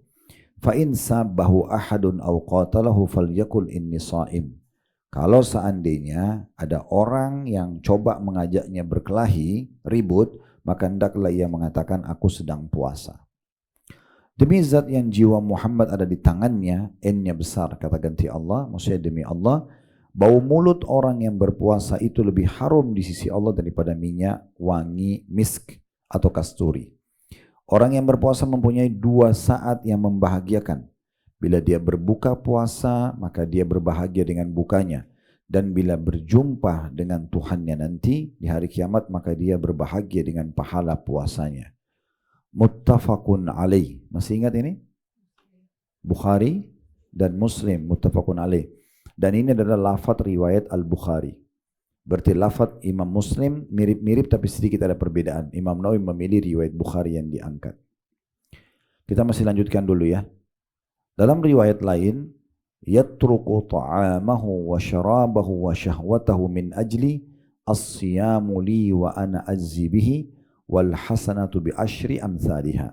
Fa in sabbahu ahadun aw qatalahu falyakul inni sha'im. Kalau seandainya ada orang yang coba mengajaknya berkelahi, ribut, maka hendaklah ia mengatakan aku sedang puasa. Demi zat yang jiwa Muhammad ada di tangannya, N-nya besar kata ganti Allah, maksudnya demi Allah, bau mulut orang yang berpuasa itu lebih harum di sisi Allah daripada minyak wangi misk atau kasturi. Orang yang berpuasa mempunyai 2 saat yang membahagiakan. Bila dia berbuka puasa, maka dia berbahagia dengan bukanya. Dan bila berjumpa dengan Tuhannya nanti di hari kiamat, maka dia berbahagia dengan pahala puasanya. Muttafaqun alaih. Masih ingat ini? Bukhari dan Muslim, muttafaqun alaih. Dan ini adalah lafaz riwayat Al-Bukhari. Berarti lafaz Imam Muslim mirip-mirip tapi sedikit ada perbedaan. Imam Nawawi memilih riwayat Bukhari yang diangkat. Kita masih lanjutkan dulu ya. Dalam riwayat lain, yatruku ta'amahu wa syarabahu wa syahwatahu min ajli as-siyamu li wa ana ajzi bihi wal hasanatu bi asyri amsalihha.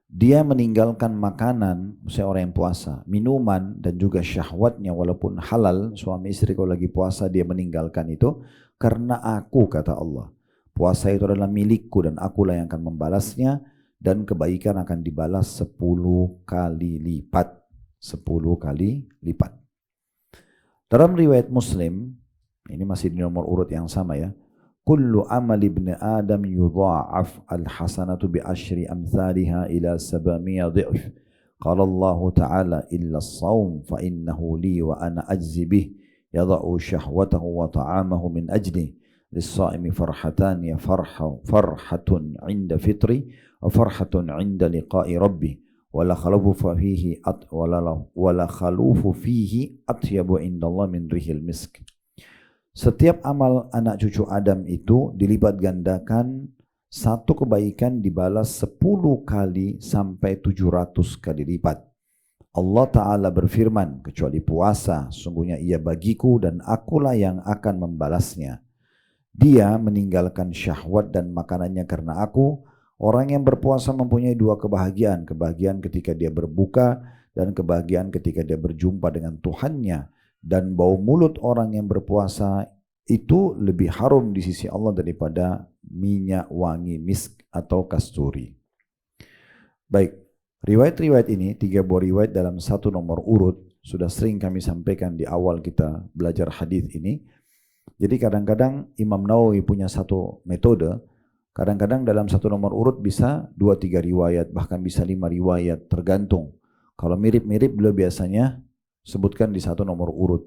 Dia meninggalkan makanan, misalnya orang yang puasa, minuman dan juga syahwatnya walaupun halal, suami istri kalau lagi puasa dia meninggalkan itu karena aku, kata Allah. Puasa itu adalah milikku dan akulah yang akan membalasnya. Dan kebaikan akan dibalas 10 kali lipat. 10 kali lipat. Dalam riwayat Muslim, ini masih di nomor urut yang sama ya. Kullu amal ibni Adam yudha'af al-hasanatu bi asyri amthaliha ila 700 dhi'f. Qala Allah Ta'ala illa as-sawm fa innahu li wa ana ajzi bih yadha'u syahwatahu wa ta'amahu min ajli. Lis-sa'imi farhatan ya farhatun 'inda fitri wa farhatun 'inda liqa'i rabbih wala khalufu fihi atyabu 'inda Allah min rihil misk. Setiap amal anak cucu Adam itu dilipat gandakan, satu kebaikan dibalas 10 kali sampai 700 kali lipat. Allah Ta'ala berfirman, kecuali puasa, sungguhnya ia bagiku dan akulah yang akan membalasnya. Dia meninggalkan syahwat dan makanannya karena aku. Orang yang berpuasa mempunyai 2 kebahagiaan. Kebahagiaan ketika dia berbuka dan kebahagiaan ketika dia berjumpa dengan Tuhannya. Dan bau mulut orang yang berpuasa itu lebih harum di sisi Allah daripada minyak wangi misk atau kasturi. Baik, riwayat-riwayat ini, 3 buah riwayat dalam 1 nomor urut, sudah sering kami sampaikan di awal kita belajar hadis ini. Jadi kadang-kadang Imam Nawawi punya satu metode, kadang-kadang dalam 1 nomor urut bisa 2-3 riwayat, bahkan bisa 5 riwayat, tergantung. Kalau mirip-mirip beliau biasanya sebutkan di 1 nomor urut.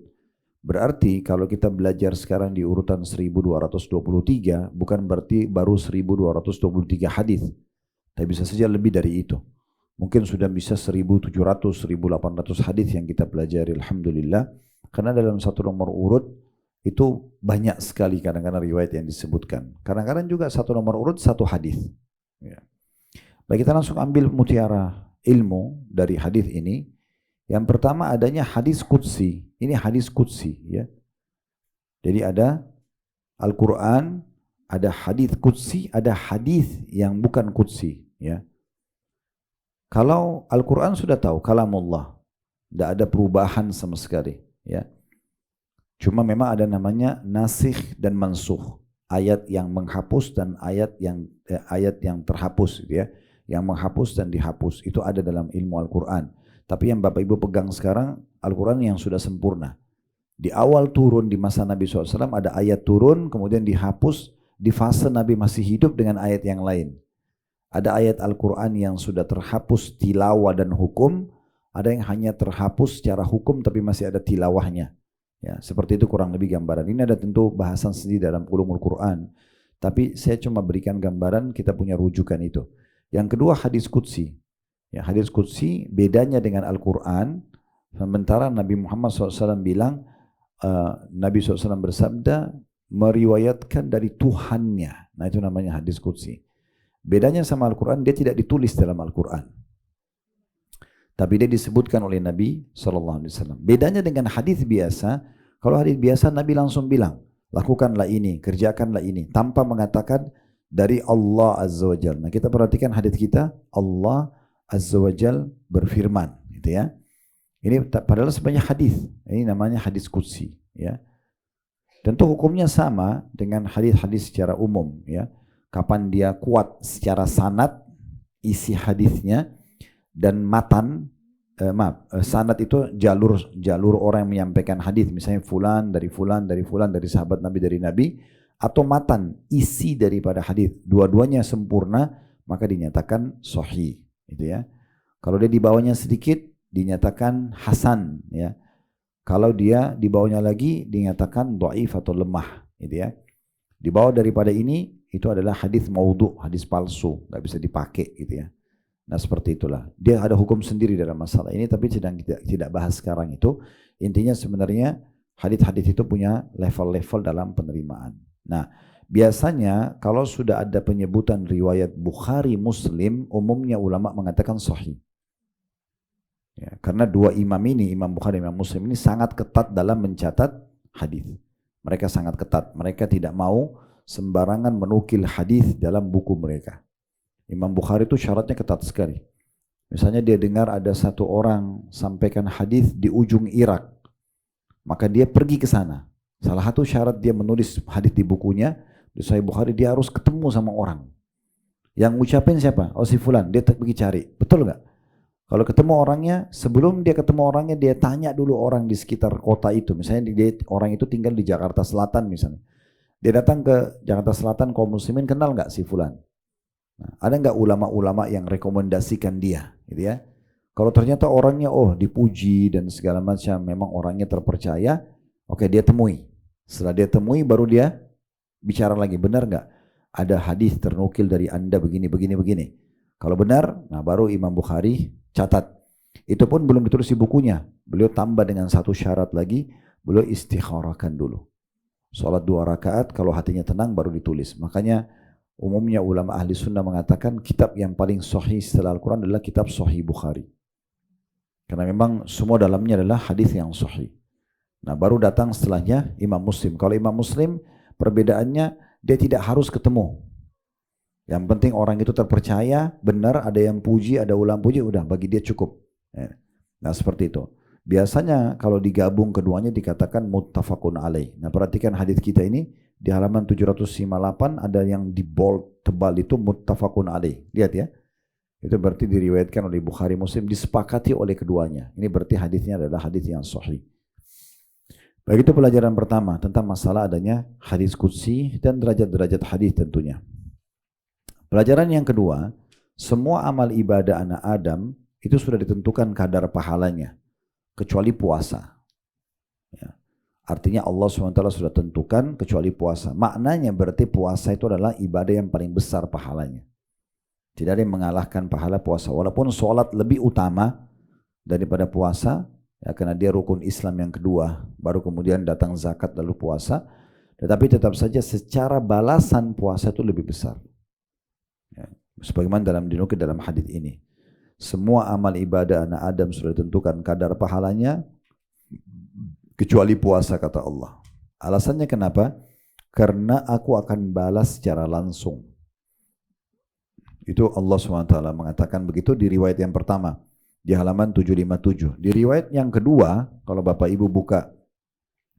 Berarti kalau kita belajar sekarang di urutan 1223, bukan berarti baru 1223 hadis, tapi bisa saja lebih dari itu. Mungkin sudah bisa 1700, 1800 hadis yang kita pelajari, alhamdulillah. Karena dalam satu nomor urut itu banyak sekali kadang-kadang riwayat yang disebutkan. Kadang-kadang juga satu nomor urut satu hadis. Ya. Baik, kita langsung ambil mutiara ilmu dari hadis ini. Yang pertama adanya hadis qudsi. Ini hadis qudsi, ya. Jadi ada Al-Quran, ada hadis qudsi, ada hadis yang bukan qudsi, ya. Kalau Al-Quran sudah tahu kalamullah, tidak ada perubahan sama sekali, ya. Cuma memang ada namanya nasikh dan mansukh, ayat yang menghapus dan ayat yang terhapus, gitu ya. Yang menghapus dan dihapus itu ada dalam ilmu Al-Quran. Tapi yang Bapak Ibu pegang sekarang Al-Quran yang sudah sempurna. Di awal turun di masa Nabi SAW ada ayat turun, kemudian dihapus di fase Nabi masih hidup dengan ayat yang lain. Ada ayat Al-Quran yang sudah terhapus tilawah dan hukum, ada yang hanya terhapus secara hukum tapi masih ada tilawahnya. Ya, seperti itu kurang lebih gambaran. Ini ada tentu bahasan sendiri dalam ulumul Quran, tapi saya cuma berikan gambaran, kita punya rujukan itu. Yang kedua hadis qudsi. Ya, hadis qudsi bedanya dengan Al-Quran. Sementara Nabi Muhammad SAW bilang, Nabi SAW bersabda meriwayatkan dari Tuhannya. Nah itu namanya hadis qudsi. Bedanya sama Al-Quran, dia tidak ditulis dalam Al-Quran, tapi dia disebutkan oleh Nabi SAW. Bedanya dengan hadis biasa, kalau hadis biasa Nabi langsung bilang, lakukanlah ini, kerjakanlah ini, tanpa mengatakan dari Allah Azza wa Jalla. Nah kita perhatikan hadis kita, Allah Azza wa Jalla berfirman, gitu ya. Ini padahal sebenarnya hadis. Ini namanya hadis qudsi, ya. Tentu hukumnya sama dengan hadis-hadis secara umum, ya. Kapan dia kuat secara sanad, isi hadisnya dan matan, sanad itu jalur orang yang menyampaikan hadis, misalnya fulan dari fulan dari fulan dari sahabat Nabi dari Nabi, atau matan isi daripada hadis, dua-duanya sempurna, maka dinyatakan sahih. Itu ya. Kalau dia di bawahnya sedikit dinyatakan hasan, ya. Kalau dia di bawahnya lagi dinyatakan dhaif atau lemah, gitu ya. Di bawah daripada ini itu adalah hadis maudhu, hadis palsu, nggak bisa dipakai, gitu ya. Nah seperti itulah. Dia ada hukum sendiri dalam masalah ini, tapi sedang tidak bahas sekarang itu. Intinya sebenarnya hadis-hadis itu punya level-level dalam penerimaan. Nah biasanya kalau sudah ada penyebutan riwayat Bukhari Muslim, umumnya ulama mengatakan sahih. Ya, karena dua imam ini, Imam Bukhari dan Imam Muslim ini sangat ketat dalam mencatat hadis. Mereka sangat ketat. Mereka tidak mau sembarangan menukil hadis dalam buku mereka. Imam Bukhari itu syaratnya ketat sekali. Misalnya dia dengar ada satu orang sampaikan hadis di ujung Irak, maka dia pergi ke sana. Salah satu syarat dia menulis hadis di bukunya, di Sahih Bukhari, dia harus ketemu sama orang. Yang ngucapin siapa? Oh si fulan, dia pergi cari. Betul nggak? Kalau ketemu orangnya, sebelum dia ketemu orangnya, dia tanya dulu orang di sekitar kota itu. Misalnya orang itu tinggal di Jakarta Selatan misalnya. Dia datang ke Jakarta Selatan, kaum muslimin kenal nggak si fulan? Nah, ada nggak ulama-ulama yang rekomendasikan dia? Gitu ya. Kalau ternyata orangnya dipuji dan segala macam, memang orangnya terpercaya, oke dia temui. Setelah dia temui baru dia bicara lagi, benar nggak? Ada hadis ternukil dari Anda begini, begini, begini. Kalau benar, nah baru Imam Bukhari catat. Itu pun belum ditulis di bukunya. Beliau tambah dengan satu syarat lagi, beliau istikharahkan dulu. Salat 2 rakaat, kalau hatinya tenang baru ditulis. Makanya umumnya ulama ahli sunnah mengatakan kitab yang paling sahih setelah Al-Quran adalah kitab Sahih Bukhari. Karena memang semua dalamnya adalah hadis yang sahih. Nah baru datang setelahnya Imam Muslim. Kalau Imam Muslim perbedaannya dia tidak harus ketemu. Yang penting orang itu terpercaya, benar, ada yang puji, ada ulama puji, udah bagi dia cukup. Nah seperti itu. Biasanya kalau digabung keduanya dikatakan muttafaqun alaih. Nah perhatikan hadis kita ini di halaman 758 ada yang di bold tebal itu muttafaqun alaih. Lihat ya. Itu berarti diriwayatkan oleh Bukhari Muslim, disepakati oleh keduanya. Ini berarti hadisnya adalah hadis yang sahih. Baik, itu pelajaran pertama tentang masalah adanya hadis qudsi dan derajat-derajat hadis tentunya. Pelajaran yang kedua, semua amal ibadah anak Adam itu sudah ditentukan kadar pahalanya, kecuali puasa. Ya. Artinya Allah SWT sudah tentukan kecuali puasa. Maknanya berarti puasa itu adalah ibadah yang paling besar pahalanya. Tidak ada yang mengalahkan pahala puasa. Walaupun sholat lebih utama daripada puasa, ya, karena dia rukun Islam yang kedua, baru kemudian datang zakat lalu puasa. Tetapi tetap saja secara balasan puasa itu lebih besar. Ya, sebagaimana dinukil dalam hadis ini. Semua amal ibadah anak Adam sudah ditentukan kadar pahalanya, kecuali puasa, kata Allah. Alasannya kenapa? Karena aku akan balas secara langsung. Itu Allah SWT mengatakan begitu di riwayat yang pertama, di halaman 757. Di riwayat yang kedua, kalau Bapak Ibu buka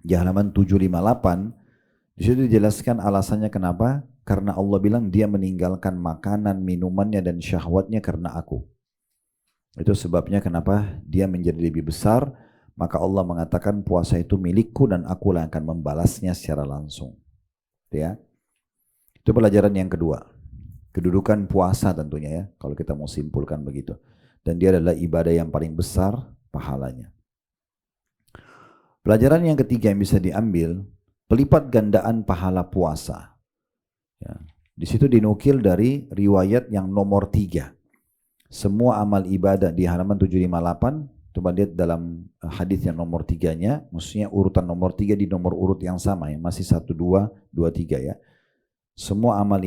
di halaman 758, di situ dijelaskan alasannya kenapa. Karena Allah bilang dia meninggalkan makanan, minumannya dan syahwatnya karena aku. Itu sebabnya kenapa dia menjadi lebih besar. Maka Allah mengatakan puasa itu milikku dan aku yang akan membalasnya secara langsung. Ya. Itu pelajaran yang kedua. Kedudukan puasa tentunya ya, kalau kita mau simpulkan begitu. Dan dia adalah ibadah yang paling besar pahalanya. Pelajaran yang ketiga yang bisa diambil, pelipat gandaan pahala puasa. Ya. Di situ dinukil dari riwayat yang nomor 3. Semua amal ibadah di halaman 758, coba lihat dalam hadis yang nomor 3-nya, maksudnya urutan nomor 3 di nomor urut yang sama ya, masih 1, 2, 2, 3 ya. Semua amal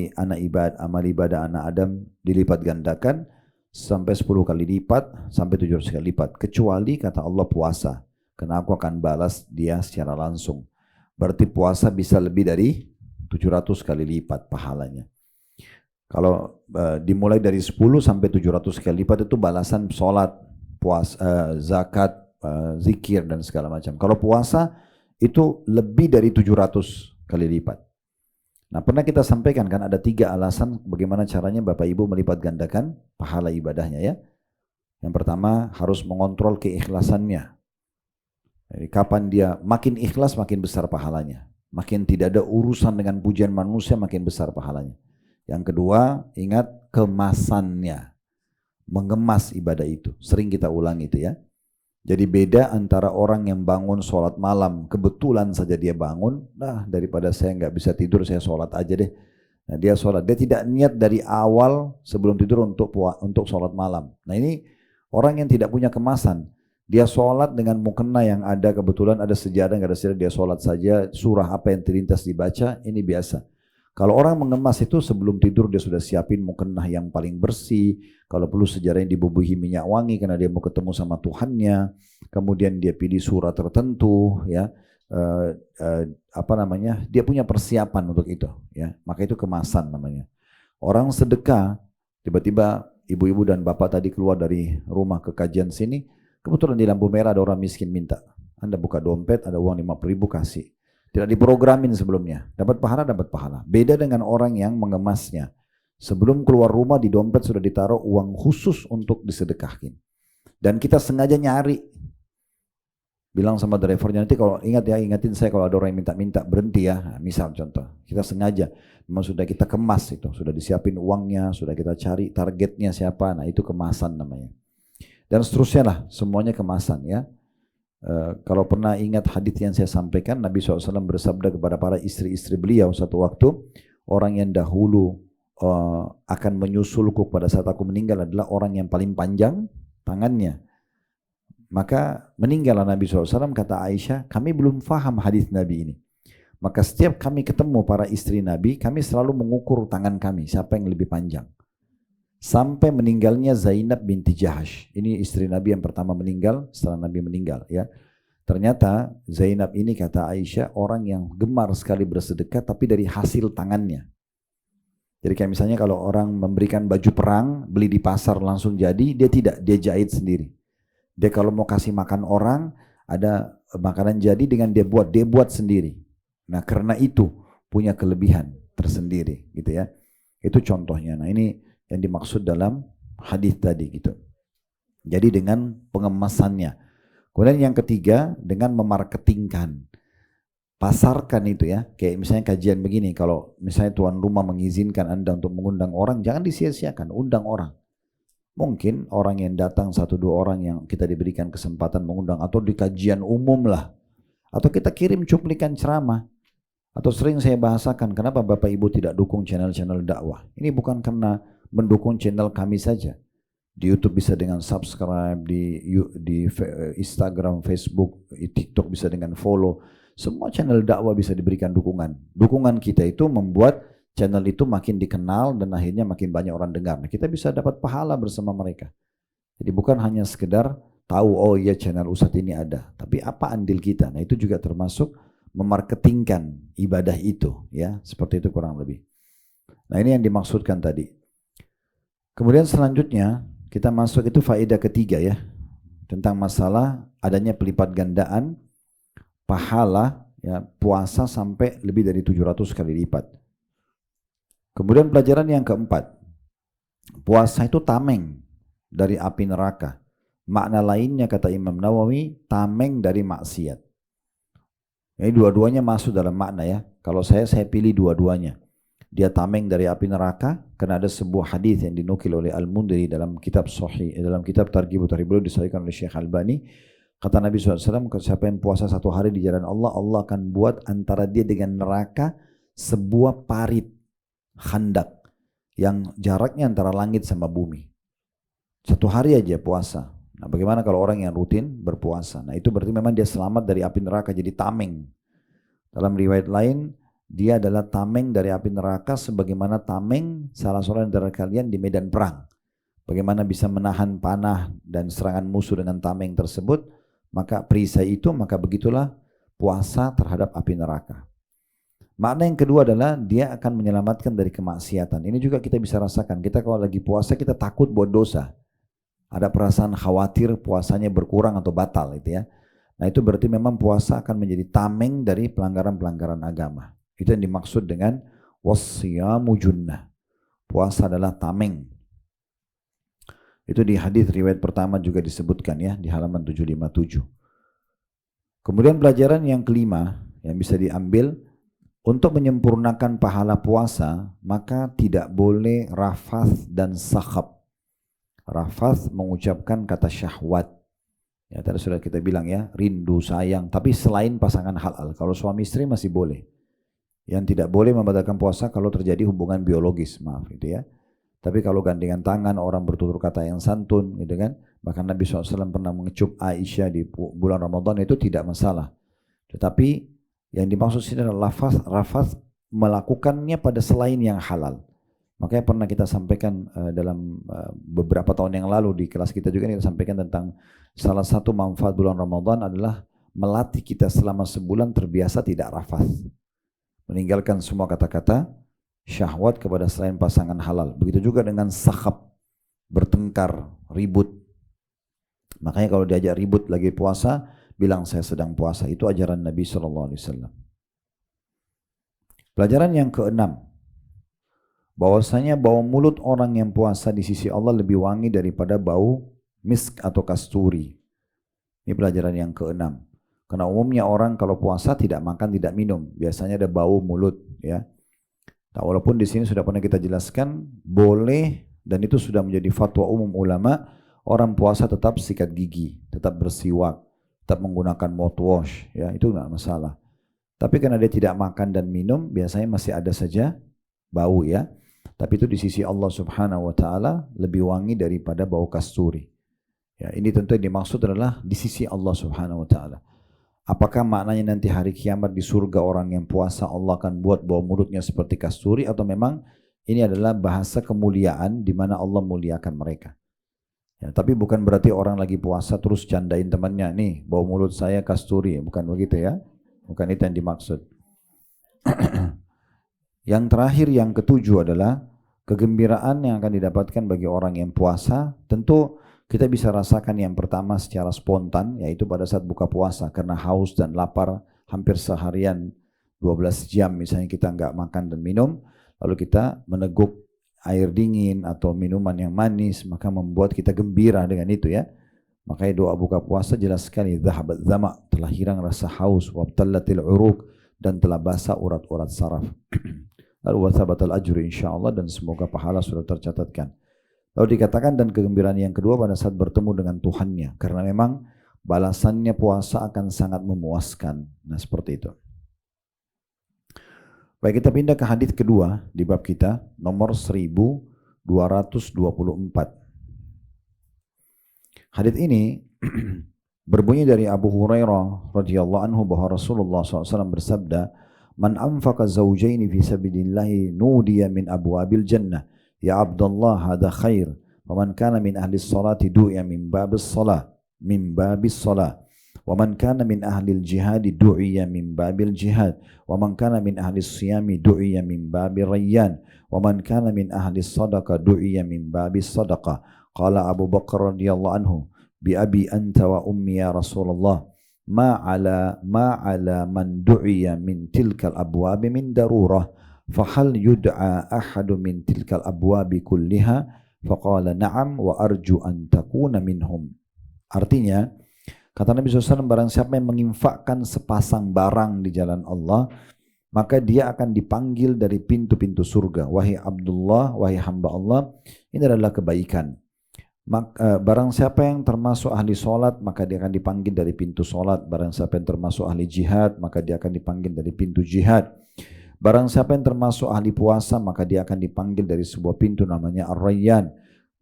ibadah anak Adam dilipat gandakan sampai 10 kali lipat, sampai 700 kali lipat. Kecuali kata Allah puasa, karena aku akan balas dia secara langsung. Berarti puasa bisa lebih dari 700 kali lipat pahalanya. Kalau dimulai dari 10 sampai 700 kali lipat itu balasan sholat, puasa, zakat, zikir dan segala macam. Kalau puasa itu lebih dari 700 kali lipat. Nah, pernah kita sampaikan kan ada 3 alasan bagaimana caranya Bapak Ibu melipat gandakan pahala ibadahnya ya. Yang pertama harus mengontrol keikhlasannya. Jadi kapan dia makin ikhlas makin besar pahalanya. Makin tidak ada urusan dengan pujian manusia makin besar pahalanya. Yang kedua ingat kemasannya. Mengemas ibadah itu. Sering kita ulang itu ya. Jadi beda antara orang yang bangun sholat malam, kebetulan saja dia bangun, nah daripada saya nggak bisa tidur, saya sholat aja deh. Nah dia sholat, dia tidak niat dari awal sebelum tidur untuk sholat malam. Nah ini orang yang tidak punya kemasan, dia sholat dengan mukena yang ada, kebetulan ada sejadah, nggak ada sejadah, dia sholat saja, surah apa yang terlintas dibaca, ini biasa. Kalau orang mengemas itu sebelum tidur dia sudah siapin mukena yang paling bersih, kalau perlu sejarah yang dibubuhi minyak wangi karena dia mau ketemu sama Tuhannya, kemudian dia pilih surah tertentu, ya, dia punya persiapan untuk itu, ya, maka itu kemasan namanya. Orang sedekah, tiba-tiba ibu-ibu dan bapak tadi keluar dari rumah ke kajian sini, kebetulan di lampu merah ada orang miskin minta, Anda buka dompet ada uang 50.000 kasih. Tidak diprogramin sebelumnya. Dapat pahala, dapat pahala. Beda dengan orang yang mengemasnya. Sebelum keluar rumah di dompet sudah ditaruh uang khusus untuk disedekahkan. Dan kita sengaja nyari. Bilang sama drivernya, nanti kalau ingatin saya kalau ada orang yang minta-minta berhenti ya. Nah, misal contoh, kita sengaja. Memang sudah kita kemas itu. Sudah disiapin uangnya, sudah kita cari targetnya siapa. Nah itu kemasan namanya. Dan seterusnya lah, semuanya kemasan ya. Kalau pernah ingat hadis yang saya sampaikan, Nabi SAW bersabda kepada para istri-istri beliau satu waktu, orang yang dahulu akan menyusulku pada saat aku meninggal adalah orang yang paling panjang tangannya. Maka meninggallah Nabi SAW, kata Aisyah, kami belum faham hadis Nabi ini. Maka setiap kami ketemu para istri Nabi, kami selalu mengukur tangan kami, siapa yang lebih panjang. Sampai meninggalnya Zainab binti Jahash. Ini istri Nabi yang pertama meninggal setelah Nabi meninggal ya. Ternyata Zainab ini kata Aisyah orang yang gemar sekali bersedekah tapi dari hasil tangannya. Jadi kayak misalnya kalau orang memberikan baju perang, beli di pasar langsung jadi, dia tidak, dia jahit sendiri. Dia kalau mau kasih makan orang, ada makanan jadi dengan dia buat sendiri. Nah karena itu punya kelebihan tersendiri gitu ya. Itu contohnya. Nah ini yang dimaksud dalam hadis tadi gitu. Jadi dengan pengemasannya. Kemudian yang ketiga dengan memarketingkan. Pasarkan itu ya. Kayak misalnya kajian begini, kalau misalnya tuan rumah mengizinkan Anda untuk mengundang orang, jangan disia-siakan, undang orang. Mungkin orang yang datang 1-2 orang yang kita diberikan kesempatan mengundang, atau di kajian umum lah. Atau kita kirim cuplikan ceramah. Atau sering saya bahasakan, kenapa Bapak Ibu tidak dukung channel-channel dakwah? Ini bukan karena mendukung channel kami saja. Di YouTube bisa dengan subscribe, di Instagram, Facebook, TikTok bisa dengan follow. Semua channel dakwah bisa diberikan dukungan. Dukungan kita itu membuat channel itu makin dikenal dan akhirnya makin banyak orang dengar. Nah, kita bisa dapat pahala bersama mereka. Jadi bukan hanya sekedar tahu, oh iya channel Ustadz ini ada. Tapi apa andil kita? Nah itu juga termasuk memarketingkan ibadah itu. Ya, seperti itu kurang lebih. Nah ini yang dimaksudkan tadi. Kemudian selanjutnya, kita masuk itu faedah ketiga ya. Tentang masalah adanya pelipat gandaan pahala ya, puasa sampai lebih dari 700 kali lipat. Kemudian pelajaran yang keempat, puasa itu tameng dari api neraka. Makna lainnya kata Imam Nawawi, tameng dari maksiat. Ini dua-duanya masuk dalam makna ya. Kalau saya pilih dua-duanya. Dia tameng dari api neraka karena ada sebuah hadis yang dinukil oleh Al-Mundhiri dalam kitab Sahih, dalam kitab Targhib Tarhib disahihkan oleh Syekh Albani. Kata Nabi SAW, siapa yang puasa 1 hari di jalan Allah, Allah akan buat antara dia dengan neraka sebuah parit khandak yang jaraknya antara langit sama bumi. 1 hari aja puasa. Nah bagaimana kalau orang yang rutin berpuasa? Nah itu berarti memang dia selamat dari api neraka, jadi tameng. Dalam riwayat lain, dia adalah tameng dari api neraka sebagaimana tameng salah seorang dari kalian di medan perang. Bagaimana bisa menahan panah dan serangan musuh dengan tameng tersebut, maka perisai itu, maka begitulah puasa terhadap api neraka. Makna yang kedua adalah dia akan menyelamatkan dari kemaksiatan. Ini juga kita bisa rasakan. Kita kalau lagi puasa kita takut buat dosa. Ada perasaan khawatir puasanya berkurang atau batal itu ya. Nah itu berarti memang puasa akan menjadi tameng dari pelanggaran-pelanggaran agama. Itu yang dimaksud dengan wassiyamu junnah. Puasa adalah tameng. Itu di hadis riwayat pertama juga disebutkan ya di halaman 757. Kemudian pelajaran yang kelima yang bisa diambil, untuk menyempurnakan pahala puasa maka tidak boleh rafath dan sakhab. Rafath mengucapkan kata syahwat. Ya tadi sudah kita bilang ya, rindu, sayang, tapi selain pasangan halal. Kalau suami istri masih boleh. Yang tidak boleh membatalkan puasa kalau terjadi hubungan biologis, maaf itu ya. Tapi kalau gandengan tangan, orang bertutur kata yang santun gitu kan. Bahkan Nabi SAW pernah mengecup Aisyah di bulan Ramadan, itu tidak masalah. Tetapi yang dimaksud sini adalah rafath melakukannya pada selain yang halal. Makanya pernah kita sampaikan dalam beberapa tahun yang lalu di kelas kita juga kita sampaikan tentang salah satu manfaat bulan Ramadan adalah melatih kita selama sebulan terbiasa tidak rafath. Meninggalkan semua kata-kata syahwat kepada selain pasangan halal. Begitu juga dengan sakhab, bertengkar, ribut. Makanya kalau diajak ribut lagi puasa, bilang saya sedang puasa. Itu ajaran Nabi SAW. Pelajaran yang keenam, bahwasanya bau mulut orang yang puasa di sisi Allah lebih wangi daripada bau misk atau kasturi. Ini pelajaran yang keenam. Karena umumnya orang kalau puasa tidak makan, tidak minum. Biasanya ada bau mulut ya. Nah, walaupun di sini sudah pernah kita jelaskan, boleh dan itu sudah menjadi fatwa umum ulama, orang puasa tetap sikat gigi, tetap bersiwak, tetap menggunakan mouthwash, ya itu nggak masalah. Tapi karena dia tidak makan dan minum, biasanya masih ada saja bau ya. Tapi itu di sisi Allah Subhanahu Wa Taala lebih wangi daripada bau kasturi. Ya, ini tentu yang dimaksud adalah di sisi Allah Subhanahu Wa Taala. Apakah maknanya nanti hari kiamat di surga orang yang puasa Allah akan buat bau mulutnya seperti kasturi, atau memang ini adalah bahasa kemuliaan di mana Allah muliakan mereka. Ya, tapi bukan berarti orang lagi puasa terus candain temannya, nih bau mulut saya kasturi, bukan begitu ya. Bukan itu yang dimaksud. Yang terakhir, yang ketujuh adalah kegembiraan yang akan didapatkan bagi orang yang puasa. Tentu kita bisa rasakan yang pertama secara spontan, yaitu pada saat buka puasa karena haus dan lapar hampir seharian 12 jam misalnya kita nggak makan dan minum, lalu kita meneguk air dingin atau minuman yang manis, maka membuat kita gembira dengan itu ya. Makanya doa buka puasa jelas sekali, dhahabat dhama, telah hilang rasa haus, wabtallatil uruq, dan telah basah urat-urat saraf. Lalu wathabatal ajri insyaallah, dan semoga pahala sudah tercatatkan. Lalu dikatakan dan kegembiraan yang kedua pada saat bertemu dengan Tuhannya, karena memang balasannya puasa akan sangat memuaskan. Nah, seperti itu. Baik, kita pindah ke hadis kedua di bab kita, nomor 1224. Hadis ini berbunyi dari Abu Hurairah radhiyallahu anhu bahwa Rasulullah SAW bersabda, "Man anfaqa zawjaini fi sabilillahi nudiya min abwabil jannah, ya Abdullah hada khair, wa man kana min ahli salati du'iya min babis salah, wa man kana min ahli jihad du'iya min babil jihad, wa man kana min ahli siyami du'iya min babil rayyan, wa man kana min ahli sadaqah du'iya min babis sadaqah." Qala Abu Bakar radhiyallahu anhu, "Bi abi anta wa ummi ya Rasulullah, ma ala man du'iya min tilkal abwab min darurah, fahal yud'a ahadu min tilkal abwab kulliha?" Faqala na'am wa arju an takuna minhum. Artinya, kata Nabi SAW, barang siapa yang menginfakkan sepasang barang di jalan Allah, maka dia akan dipanggil dari pintu-pintu surga. Wahai Abdullah, wahai hamba Allah, ini adalah kebaikan. Barang siapa yang termasuk ahli solat, maka dia akan dipanggil dari pintu solat. Barang siapa yang termasuk ahli jihad, maka dia akan dipanggil dari pintu jihad. Barang siapa yang termasuk ahli puasa, maka dia akan dipanggil dari sebuah pintu namanya Ar-Rayyan.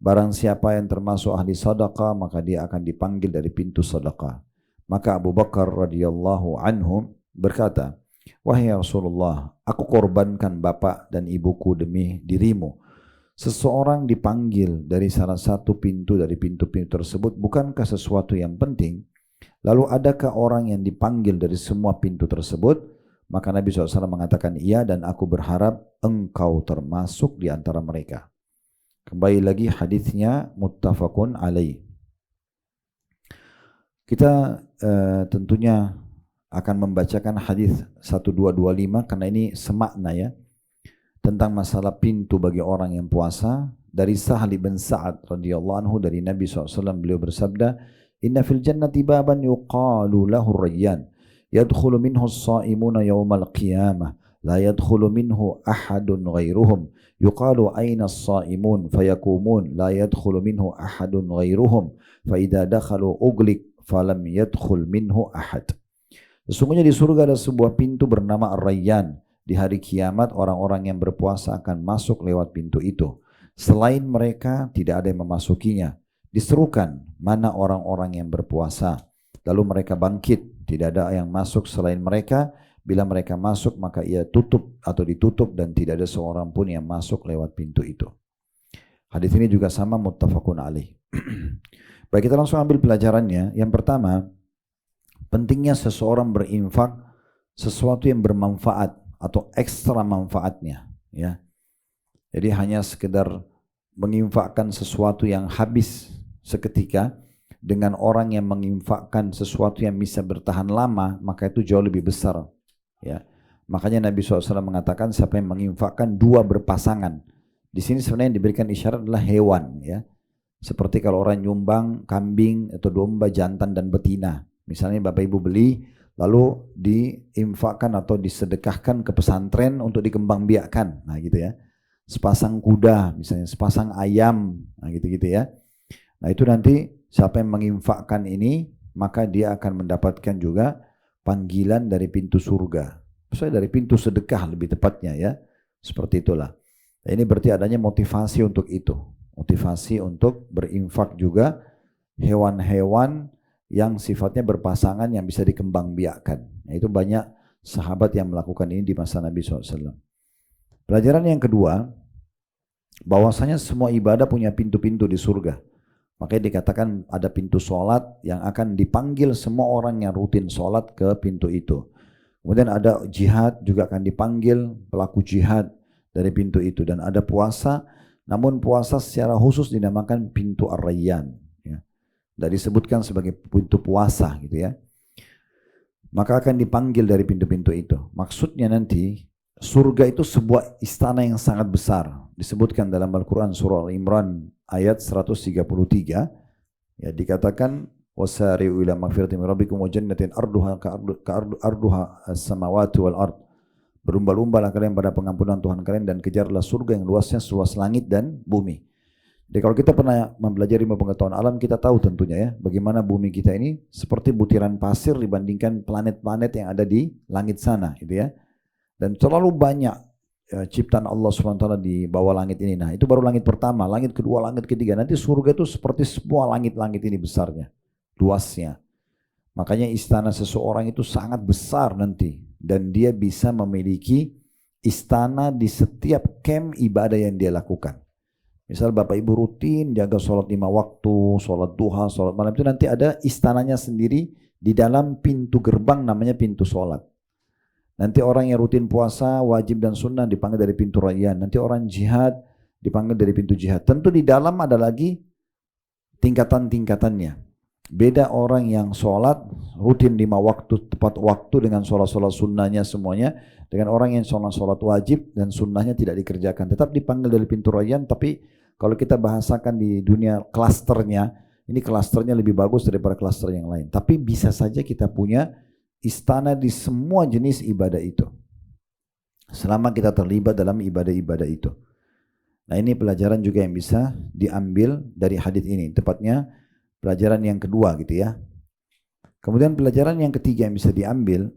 Barang siapa yang termasuk ahli sadaqah, maka dia akan dipanggil dari pintu sadaqah. Maka Abu Bakar radhiyallahu anhu berkata, "Wahai Rasulullah, aku korbankan bapak dan ibuku demi dirimu. Seseorang dipanggil dari salah satu pintu dari pintu-pintu tersebut, bukankah sesuatu yang penting? Lalu adakah orang yang dipanggil dari semua pintu tersebut?" Maka Nabi SAW mengatakan, "Iya, dan aku berharap engkau termasuk di antara mereka." Kembali lagi hadisnya muttafaqun alaih. Kita tentunya akan membacakan hadis 1225 karena ini semakna ya, tentang masalah pintu bagi orang yang puasa. Dari Sahal bin Sa'ad radhiyallahu anhu dari Nabi SAW, beliau bersabda, "Inna fil jannati baban yuqalu lahu Rayyan, yadkhulu minhu as-sa'imuna yawmal qiyamah, la yadkhulu minhu ahadun ghairuhum. Yuqalu aina as-sa'imun fayakumun la yadkhulu minhu ahadun ghairuhum, fa idza dakhalu ughliq falam yadkhul minhu ahad." Sesungguhnya di surga ada sebuah pintu bernama Ar-Rayyan. Di hari kiamat orang-orang yang berpuasa akan masuk lewat pintu itu. Selain mereka tidak ada yang memasukinya. Diserukan, "Mana orang-orang yang berpuasa?" Lalu mereka bangkit, tidak ada yang masuk selain mereka. Bila mereka masuk, maka ia tutup atau ditutup dan tidak ada seorang pun yang masuk lewat pintu itu. Hadis ini juga sama, muttafaqun alaih. Baik, kita langsung ambil pelajarannya. Yang pertama, pentingnya seseorang berinfak sesuatu yang bermanfaat atau ekstra manfaatnya. Ya. Jadi hanya sekedar menginfakkan sesuatu yang habis seketika dengan orang yang menginfakkan sesuatu yang bisa bertahan lama, maka itu jauh lebih besar. Ya, makanya Nabi SAW mengatakan siapa yang menginfakkan dua berpasangan. Di sini sebenarnya yang diberikan isyarat adalah hewan, ya. Seperti kalau orang nyumbang kambing atau domba jantan dan betina. Misalnya Bapak Ibu beli, lalu diinfakkan atau disedekahkan ke pesantren untuk dikembangbiakkan. Nah gitu ya. Sepasang kuda, misalnya sepasang ayam, nah gitu-gitu ya. Nah itu nanti siapa yang menginfakkan ini, maka dia akan mendapatkan juga panggilan dari pintu surga. Misalnya dari pintu sedekah lebih tepatnya ya. Seperti itulah. Nah, ini berarti adanya motivasi untuk itu. Motivasi untuk berinfak juga hewan-hewan yang sifatnya berpasangan yang bisa dikembangbiakkan. Nah, itu banyak sahabat yang melakukan ini di masa Nabi SAW. Pelajaran yang kedua, bahwasanya semua ibadah punya pintu-pintu di surga. Makanya dikatakan ada pintu sholat yang akan dipanggil semua orang yang rutin sholat ke pintu itu. Kemudian ada jihad juga akan dipanggil pelaku jihad dari pintu itu. Dan ada puasa, namun puasa secara khusus dinamakan pintu Ar-Rayyan. Ya. Dan disebutkan sebagai pintu puasa gitu ya. Maka akan dipanggil dari pintu-pintu itu. Maksudnya nanti surga itu sebuah istana yang sangat besar. Disebutkan dalam Al-Quran surah Al-Imran ayat 133, ya dikatakan wasari'u ila magfiratin min rabbikum wa jannatin arduha arduha as-samawati wal ard. Berlomba-lombalah kalian pada pengampunan Tuhan kalian dan kejarlah surga yang luasnya seluas langit dan bumi. Jadi kalau kita pernah mempelajari ilmu pengetahuan alam, kita tahu tentunya ya, bagaimana bumi kita ini seperti butiran pasir dibandingkan planet-planet yang ada di langit sana, gitu ya. Dan terlalu banyak ciptaan Allah SWT di bawah langit ini. Nah, itu baru langit pertama, langit kedua, langit ketiga. Nanti surga itu seperti semua langit-langit ini besarnya, luasnya. Makanya istana seseorang itu sangat besar nanti. Dan dia bisa memiliki istana di setiap camp ibadah yang dia lakukan. Misal Bapak Ibu rutin jaga sholat 5 waktu, sholat duha, sholat malam, itu nanti ada istananya sendiri di dalam pintu gerbang namanya pintu sholat. Nanti orang yang rutin puasa, wajib dan sunnah dipanggil dari pintu rayyan. Nanti orang jihad dipanggil dari pintu jihad. Tentu di dalam ada lagi tingkatan-tingkatannya. Beda orang yang sholat rutin 5 waktu, tepat waktu dengan sholat-sholat sunnahnya semuanya, dengan orang yang sholat wajib dan sunnahnya tidak dikerjakan. Tetap dipanggil dari pintu rayyan, tapi kalau kita bahasakan di dunia klasternya, ini klasternya lebih bagus daripada klaster yang lain. Tapi bisa saja kita punya istana di semua jenis ibadah itu. Selama kita terlibat dalam ibadah-ibadah itu. Nah, ini pelajaran juga yang bisa diambil dari hadis ini. Tepatnya pelajaran yang kedua gitu ya. Kemudian pelajaran yang ketiga yang bisa diambil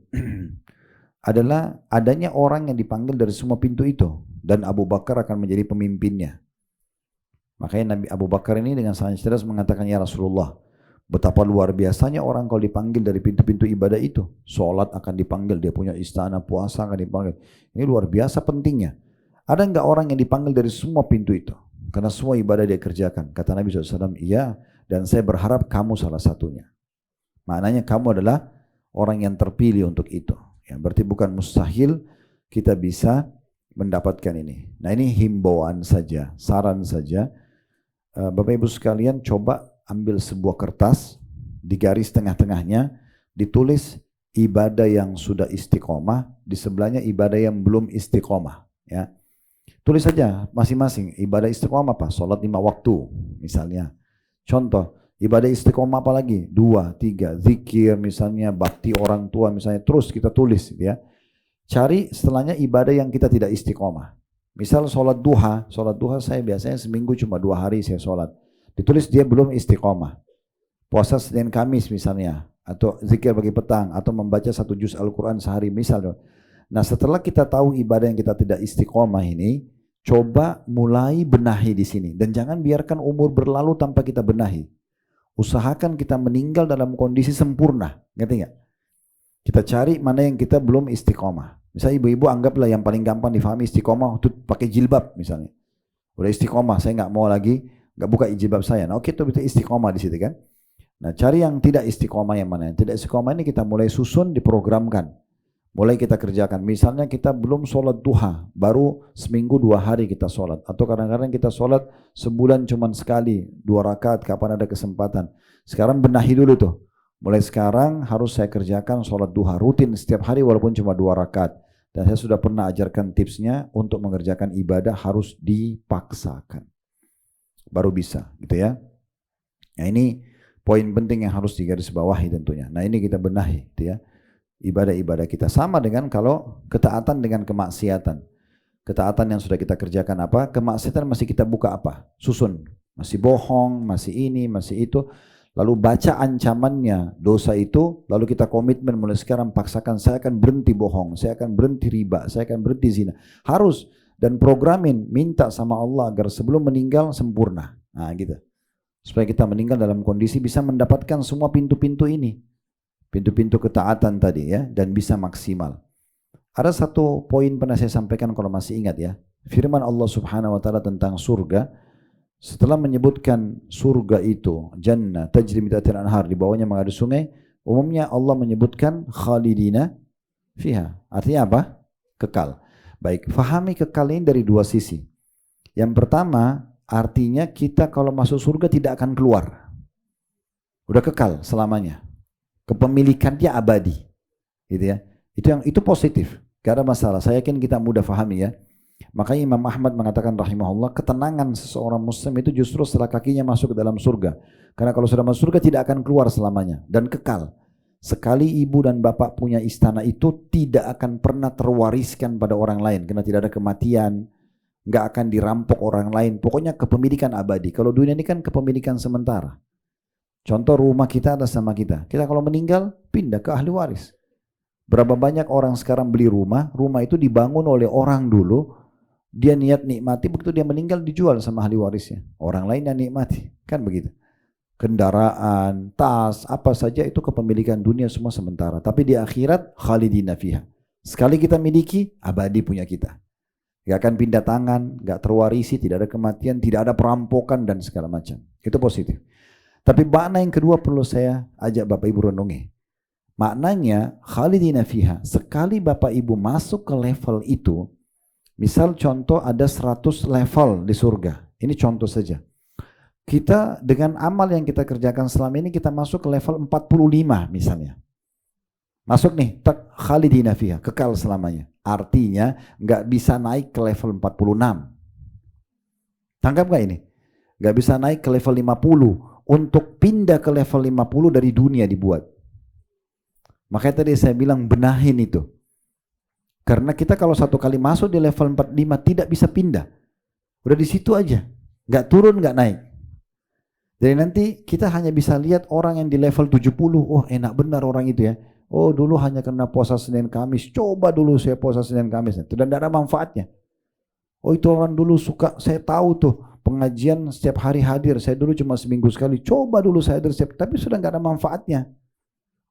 adalah adanya orang yang dipanggil dari semua pintu itu. Dan Abu Bakar akan menjadi pemimpinnya. Makanya Nabi Abu Bakar ini dengan sangat cerdas mengatakan, ya Rasulullah, betapa luar biasanya orang kalau dipanggil dari pintu-pintu ibadah itu. Sholat akan dipanggil, dia punya istana, puasa akan dipanggil. Ini luar biasa pentingnya. Ada enggak orang yang dipanggil dari semua pintu itu? Karena semua ibadah dia kerjakan. Kata Nabi SAW, iya, dan saya berharap kamu salah satunya. Maknanya kamu adalah orang yang terpilih untuk itu. Ya, berarti bukan mustahil kita bisa mendapatkan ini. Nah, ini himbauan saja, saran saja. Bapak Ibu sekalian, coba ambil sebuah kertas, di garis tengah-tengahnya ditulis ibadah yang sudah istiqomah, di sebelahnya ibadah yang belum istiqomah. Ya, tulis saja masing-masing ibadah istiqomah apa? Sholat 5 waktu misalnya. Contoh, ibadah istiqomah apa lagi? 2, 3, zikir misalnya, bakti orang tua misalnya. Terus kita tulis ya. Cari setelahnya ibadah yang kita tidak istiqomah. Misal sholat duha saya biasanya seminggu cuma 2 hari saya sholat. Ditulis dia belum istiqomah. Puasa Senin Kamis misalnya, atau zikir pagi petang, atau membaca 1 juz Al-Quran sehari misalnya. Nah, setelah kita tahu ibadah yang kita tidak istiqomah ini, coba mulai benahi di sini. Dan jangan biarkan umur berlalu tanpa kita benahi. Usahakan kita meninggal dalam kondisi sempurna. Ngerti nggak? Kita cari mana yang kita belum istiqomah. Misalnya ibu-ibu anggaplah yang paling gampang difahami istiqomah itu pakai jilbab misalnya. Udah istiqomah, saya nggak mau lagi nggak buka jilbab saya. Nah, oke, itu betul istiqomah di situ kan. Nah, cari yang tidak istiqomah yang mana. Yang tidak istiqomah ini kita mulai susun, diprogramkan. Mulai kita kerjakan. Misalnya kita belum sholat duha, baru seminggu 2 hari kita sholat. Atau kadang-kadang kita sholat sebulan cuma sekali, 2 rakaat kapan ada kesempatan. Sekarang benahi dulu tuh. Mulai sekarang harus saya kerjakan sholat duha rutin setiap hari walaupun cuma 2 rakaat. Dan saya sudah pernah ajarkan tipsnya untuk mengerjakan ibadah harus dipaksakan. Baru bisa gitu ya. Nah, ini poin penting yang harus digarisbawahi tentunya. Nah, ini kita benahi gitu ya. Ibadah-ibadah kita sama dengan kalau ketaatan dengan kemaksiatan. Ketaatan yang sudah kita kerjakan apa, kemaksiatan masih kita buka apa, susun. Masih bohong, masih ini, masih itu. Lalu baca ancamannya dosa itu, lalu kita komitmen mulai sekarang paksakan saya akan berhenti bohong, saya akan berhenti riba, saya akan berhenti zina. Harus, dan programin, minta sama Allah agar sebelum meninggal sempurna. Nah gitu. Supaya kita meninggal dalam kondisi bisa mendapatkan semua pintu-pintu ini. Pintu-pintu ketaatan tadi ya, dan bisa maksimal. Ada satu poin pernah saya sampaikan kalau masih ingat ya. Firman Allah Subhanahu wa taala tentang surga, setelah menyebutkan surga itu jannah tajri min tahtiha al-anhar, di bawahnya mengalir sungai, umumnya Allah menyebutkan khalidina fiha. Artinya apa? Kekal. Baik, fahami kekal ini dari 2 sisi. Yang pertama, artinya kita kalau masuk surga tidak akan keluar. Udah kekal selamanya. Kepemilikannya abadi. Gitu ya. Itu positif. Gak ada masalah. Saya yakin kita mudah fahami ya. Makanya Imam Ahmad mengatakan rahimahullah, ketenangan seseorang muslim itu justru setelah kakinya masuk ke dalam surga. Karena kalau sudah masuk surga tidak akan keluar selamanya dan kekal. Sekali ibu dan bapak punya istana itu tidak akan pernah terwariskan pada orang lain karena tidak ada kematian, nggak akan dirampok orang lain. Pokoknya kepemilikan abadi. Kalau dunia ini kan kepemilikan sementara. Contoh rumah kita atas nama kita. Kita kalau meninggal pindah ke ahli waris. Berapa banyak orang sekarang beli rumah, rumah itu dibangun oleh orang dulu, dia niat nikmati, begitu dia meninggal dijual sama ahli warisnya. Orang lain yang nikmati, kan begitu. Kendaraan, tas, apa saja itu kepemilikan dunia semua sementara. Tapi di akhirat khalidina fiha. Sekali kita miliki, abadi punya kita. Gak akan pindah tangan, gak terwarisi, tidak ada kematian, tidak ada perampokan dan segala macam. Itu positif. Tapi makna yang kedua perlu saya ajak Bapak Ibu renungi. Maknanya khalidina fiha, sekali Bapak Ibu masuk ke level itu, misal contoh ada 100 level di surga. Ini contoh saja. Kita dengan amal yang kita kerjakan selama ini kita masuk ke level 45 misalnya. Masuk nih, tak khalidina fiha, kekal selamanya. Artinya nggak bisa naik ke level 46. Tangkap nggak ini? Nggak bisa naik ke level 50. Untuk pindah ke level 50 dari dunia dibuat. Makanya tadi saya bilang benahin itu. Karena kita kalau satu kali masuk di level 45 tidak bisa pindah. Udah di situ aja. Nggak turun, nggak naik. Jadi nanti kita hanya bisa lihat orang yang di level 70. Oh enak benar orang itu ya. Oh dulu hanya karena puasa Senin Kamis. Coba dulu saya puasa Senin Kamis. Itu dan tidak ada manfaatnya. Oh itu orang dulu suka, saya tahu tuh. Pengajian setiap hari hadir. Saya dulu cuma seminggu sekali. Coba dulu saya hadir setiap. Tapi sudah nggak ada manfaatnya.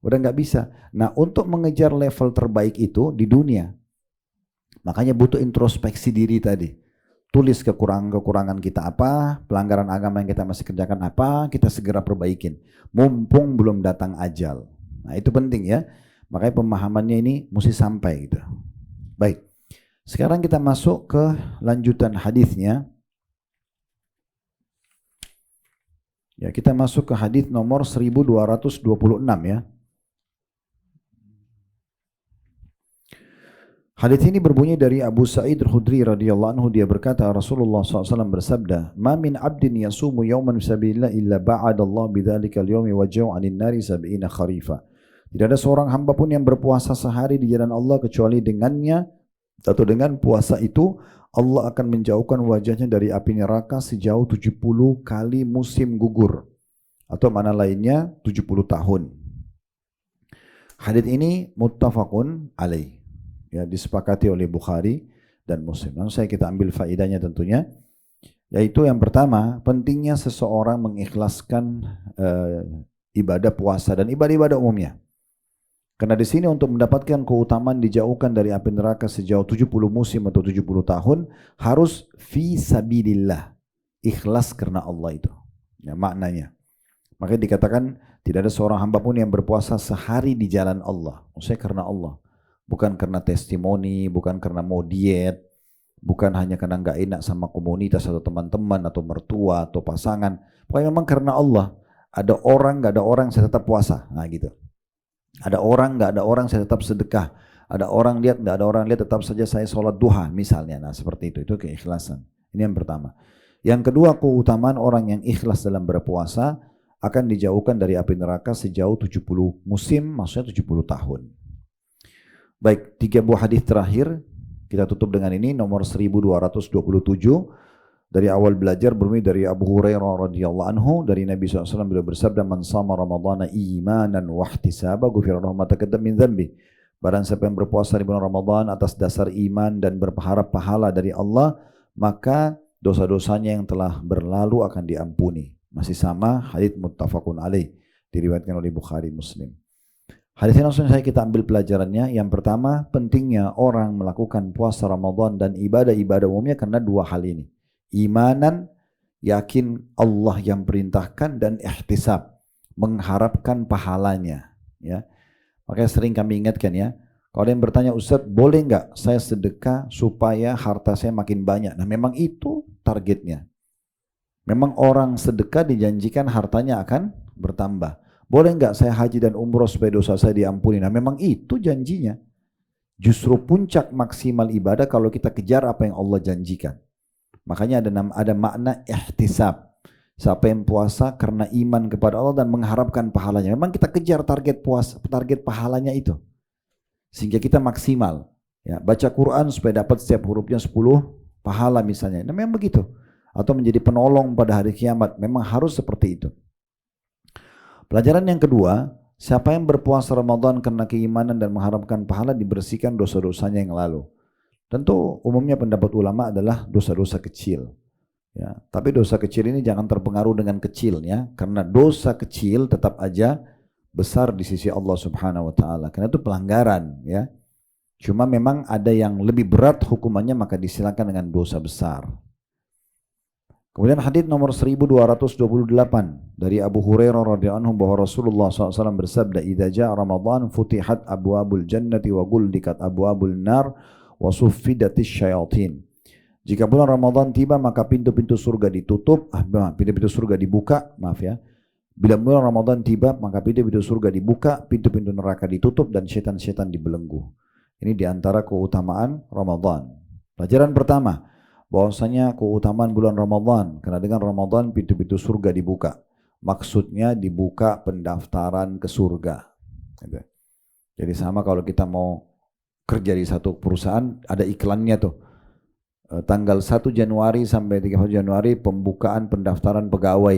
Udah nggak bisa. Nah untuk mengejar level terbaik itu di dunia, makanya butuh introspeksi diri tadi. Tulis kekurangan-kekurangan kita apa, pelanggaran agama yang kita masih kerjakan apa, kita segera perbaikin. Mumpung belum datang ajal. Nah itu penting ya. Makanya pemahamannya ini mesti sampai gitu. Baik. Sekarang kita masuk ke lanjutan hadisnya. Ya kita masuk ke hadis nomor 1226 ya. Hadits ini berbunyi dari Abu Sa'id Al-Khudri radhiyallahu anhu, dia berkata Rasulullah SAW bersabda, "Ma min 'abdin yasumu yawman fisabilillah illa ba'adallahu bidzalika al-yawmi wajhahu 'anil nari 70 kharifa." Tidak ada seorang hamba pun yang berpuasa sehari di jalan Allah kecuali dengannya atau dengan puasa itu Allah akan menjauhkan wajahnya dari api neraka sejauh 70 kali musim gugur. Atau mana lainnya 70 tahun. Hadits ini muttafaqun alaih. Ya, disepakati oleh Bukhari dan Muslim. Langsung saya kita ambil faedahnya tentunya, yaitu yang pertama, pentingnya seseorang mengikhlaskan ibadah puasa dan ibadah-ibadah umumnya. Karena di sini untuk mendapatkan keutamaan dijauhkan dari api neraka sejauh 70 musim atau 70 tahun harus fi sabilillah, ikhlas karena Allah itu. Ya, maknanya. Makanya dikatakan tidak ada seorang hamba pun yang berpuasa sehari di jalan Allah. Maksudnya karena Allah. Bukan karena testimoni, bukan karena mau diet, bukan hanya karena nggak enak sama komunitas atau teman-teman atau mertua atau pasangan. Pokoknya memang karena Allah. Ada orang, nggak ada orang, saya tetap puasa. Nah gitu. Ada orang, nggak ada orang, saya tetap sedekah. Ada orang lihat, nggak ada orang lihat, tetap saja saya sholat duha misalnya. Nah seperti itu keikhlasan. Ini yang pertama. Yang kedua, keutamaan orang yang ikhlas dalam berpuasa akan dijauhkan dari api neraka sejauh 70 musim, maksudnya 70 tahun. Baik, 3 buah hadis terakhir kita tutup dengan ini, nomor 1227 dari awal belajar berbunyi dari Abu Hurairah radhiyallahu anhu, dari Nabi SAW beliau bersabda, "Man shama ramadhana imanan wa ihtisaba ghufira lahu ma taqaddama min dhanbi." Barang siapa yang berpuasa di bulan Ramadan atas dasar iman dan berharap pahala dari Allah, maka dosa-dosanya yang telah berlalu akan diampuni. Masih sama, hadits muttafaqun alaih, diriwayatkan oleh Bukhari Muslim. Hadis ini langsung kita ambil pelajarannya. Yang pertama, pentingnya orang melakukan puasa Ramadan dan ibadah-ibadah umumnya karena dua hal ini. Imanan, yakin Allah yang perintahkan, dan ihtisab, mengharapkan pahalanya. Ya. Makanya sering kami ingatkan ya, kalau ada yang bertanya, "Ustaz, boleh nggak saya sedekah supaya harta saya makin banyak?" Nah memang itu targetnya. Memang orang sedekah dijanjikan hartanya akan bertambah. Boleh nggak saya haji dan umroh supaya dosa saya diampuni? Nah memang itu janjinya. Justru puncak maksimal ibadah kalau kita kejar apa yang Allah janjikan. Makanya ada makna ihtisab. Siapa yang puasa karena iman kepada Allah dan mengharapkan pahalanya. Memang kita kejar target puasa, target pahalanya itu. Sehingga kita maksimal. Ya, baca Quran supaya dapat setiap hurufnya 10 pahala misalnya. Nah, memang begitu. Atau menjadi penolong pada hari kiamat. Memang harus seperti itu. Pelajaran yang kedua, siapa yang berpuasa Ramadan karena keimanan dan mengharapkan pahala dibersihkan dosa-dosanya yang lalu. Tentu umumnya pendapat ulama adalah dosa-dosa kecil. Ya, tapi dosa kecil ini jangan terpengaruh dengan kecilnya, karena dosa kecil tetap aja besar di sisi Allah Subhanahu wa taala. Karena itu pelanggaran, ya. Cuma memang ada yang lebih berat hukumannya, maka disilakan dengan dosa besar. Kemudian hadits nomor 1228 dari Abu Hurairah radhiyallahu anhu bahwa Rasulullah SAW bersabda, "Idza jaa Ramadan futihat abwabul jannati wa ghullikat abwabul nar wa suffidatis syayatin." Jika bulan Ramadan tiba maka pintu-pintu surga ditutup, pintu-pintu surga dibuka, maaf ya. Bila bulan Ramadan tiba maka pintu-pintu surga dibuka, pintu-pintu neraka ditutup dan setan-setan dibelenggu. Ini diantara keutamaan Ramadan. Pelajaran pertama, bahwasanya keutamaan bulan Ramadan, karena dengan Ramadan pintu-pintu surga dibuka. Maksudnya dibuka pendaftaran ke surga. Jadi sama kalau kita mau kerja di satu perusahaan, ada iklannya tuh. Tanggal 1 Januari sampai 31 Januari pembukaan pendaftaran pegawai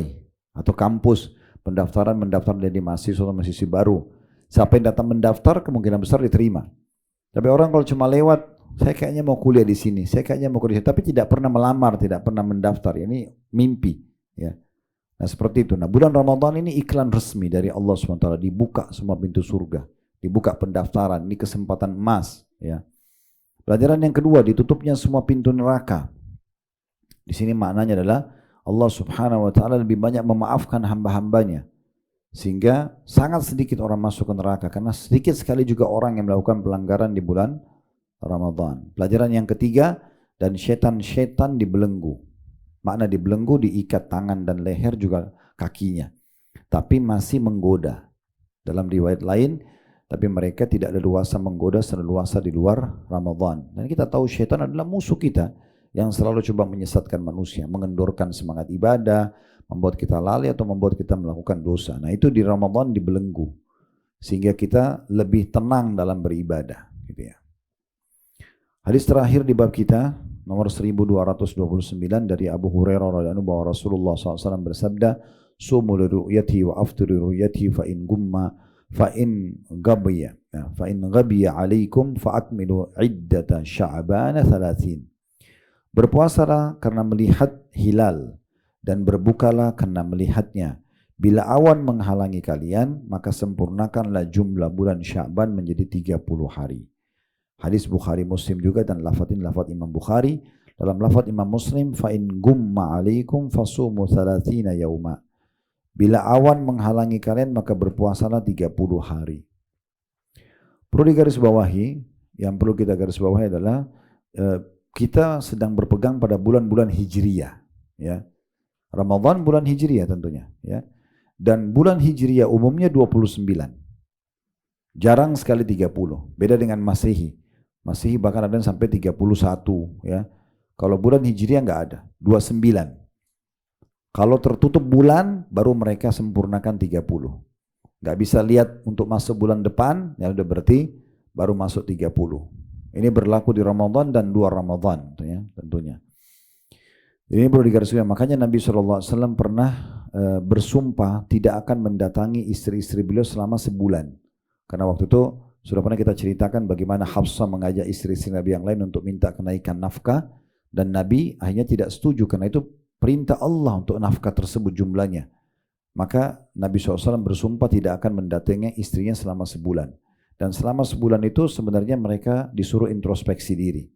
atau kampus, pendaftaran jadi mahasiswa baru. Siapa yang datang mendaftar kemungkinan besar diterima. Tapi orang kalau cuma lewat, saya kayaknya mau kuliah di sini, saya kayaknya mau kuliah, tapi tidak pernah melamar, tidak pernah mendaftar, ini mimpi, ya. Nah seperti itu. Nah bulan Ramadan ini iklan resmi dari Allah SWT, dibuka semua pintu surga, dibuka pendaftaran, ini kesempatan emas, ya. Pelajaran yang kedua, ditutupnya semua pintu neraka. Di sini maknanya adalah Allah Subhanahu wa taala lebih banyak memaafkan hamba-hambanya, sehingga sangat sedikit orang masuk ke neraka, karena sedikit sekali juga orang yang melakukan pelanggaran di bulan Ramadan. Pelajaran yang ketiga, dan setan-setan dibelenggu. Makna dibelenggu, diikat tangan dan leher juga kakinya, tapi masih menggoda. Dalam riwayat lain, tapi mereka tidak leluasa menggoda seleluasa di luar Ramadan. Dan kita tahu syaitan adalah musuh kita yang selalu coba menyesatkan manusia, mengendorkan semangat ibadah, membuat kita lalai atau membuat kita melakukan dosa. Nah itu di Ramadan dibelenggu, sehingga kita lebih tenang dalam beribadah, gitu ya. Hadis terakhir di bab kita nomor 1229 dari Abu Hurairah radhiyallahu anhu bahwa Rasulullah SAW bersabda, "Sumu li ru'yati wa aftiru li ru'yati fa in gumma fa in ghabiya alaikum fa akmilu iddata sya'bana 30." Berpuasalah karena melihat hilal dan berbukalah karena melihatnya. Bila awan menghalangi kalian, maka sempurnakanlah jumlah bulan Sya'ban menjadi 30 hari. Hadis Bukhari Muslim juga, dan lafaz Imam Bukhari. Dalam lafaz Imam Muslim, fa in gumma alaikum fasumu 30 yauma. Bila awan menghalangi kalian maka berpuasalah 30 hari. Perlu digarisbawahi, yang perlu kita garis bawahi adalah kita sedang berpegang pada bulan-bulan Hijriyah, ya. Ramadan bulan Hijriyah tentunya, ya. Dan bulan Hijriyah umumnya 29. Jarang sekali 30. Beda dengan Masehi. Masehi bahkan ada yang sampai 31, ya. Kalau bulan Hijriyah enggak ada, 29. Kalau tertutup bulan, baru mereka sempurnakan 30. Nggak bisa lihat untuk masuk bulan depan, ya udah berarti baru masuk 30. Ini berlaku di Ramadan dan luar Ramadan, tentunya. Ini perlu digarisbawahi. Makanya Nabi SAW pernah bersumpah tidak akan mendatangi istri-istri beliau selama sebulan. Karena waktu itu sudah pernah kita ceritakan bagaimana Hafsah mengajak istri-istri Nabi yang lain untuk minta kenaikan nafkah, dan Nabi akhirnya tidak setuju karena itu perintah Allah untuk nafkah tersebut jumlahnya. Maka Nabi SAW bersumpah tidak akan mendatangi istrinya selama sebulan. Dan selama sebulan itu sebenarnya mereka disuruh introspeksi diri.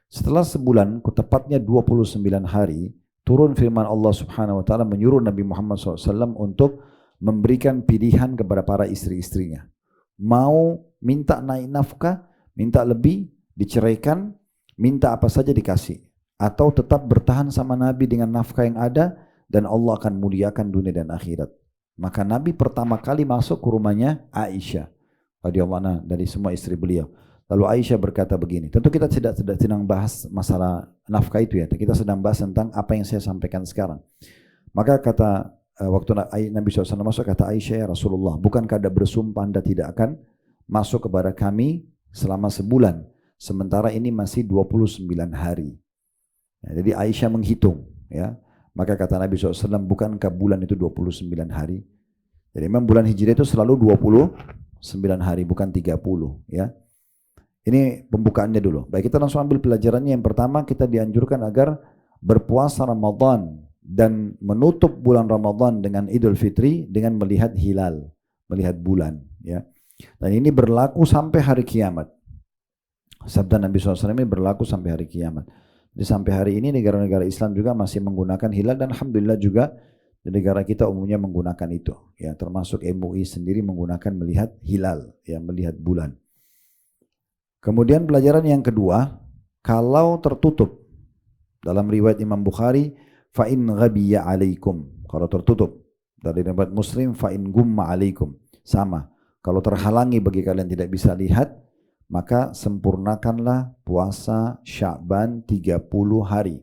Setelah sebulan, tepatnya 29 hari, turun firman Allah Subhanahu Wa Taala menyuruh Nabi Muhammad SAW untuk memberikan pilihan kepada para istri-istrinya. Mau minta naik nafkah, minta lebih, diceraikan, minta apa saja dikasih. Atau tetap bertahan sama Nabi dengan nafkah yang ada, dan Allah akan muliakan dunia dan akhirat. Maka Nabi pertama kali masuk ke rumahnya Aisyah radhiyallahu anha dari semua istri beliau. Lalu Aisyah berkata begini, tentu kita tidak sedang bahas masalah nafkah itu ya, kita sedang bahas tentang apa yang saya sampaikan sekarang. Maka kata waktu Nabi SAW masuk, kata Aisyah, ya Rasulullah, bukankah Anda bersumpah Anda tidak akan masuk kepada kami selama sebulan, sementara ini masih 29 hari. Ya, jadi Aisyah menghitung, ya. Maka kata Nabi SAW, bukankah bulan itu 29 hari? Jadi memang bulan Hijriah itu selalu 29 hari, bukan 30, ya. Ini pembukaannya dulu. Baik, kita langsung ambil pelajarannya. Yang pertama, kita dianjurkan agar berpuasa Ramadan dan menutup bulan Ramadan dengan Idul Fitri dengan melihat hilal, melihat bulan, ya. Dan ini berlaku sampai hari kiamat. Sabda Nabi SAW ini berlaku sampai hari kiamat. Jadi sampai hari ini negara-negara Islam juga masih menggunakan hilal, dan alhamdulillah juga di negara kita umumnya menggunakan itu, ya, termasuk MUI sendiri menggunakan melihat hilal, ya, melihat bulan. Kemudian pelajaran yang kedua, kalau tertutup, dalam riwayat Imam Bukhari, fa in ghabiya alaikum, kalau tertutup. Dari riwayat Muslim, fa in gumma alaikum, sama. Kalau terhalangi bagi kalian tidak bisa lihat, maka sempurnakanlah puasa Sya'ban 30 hari.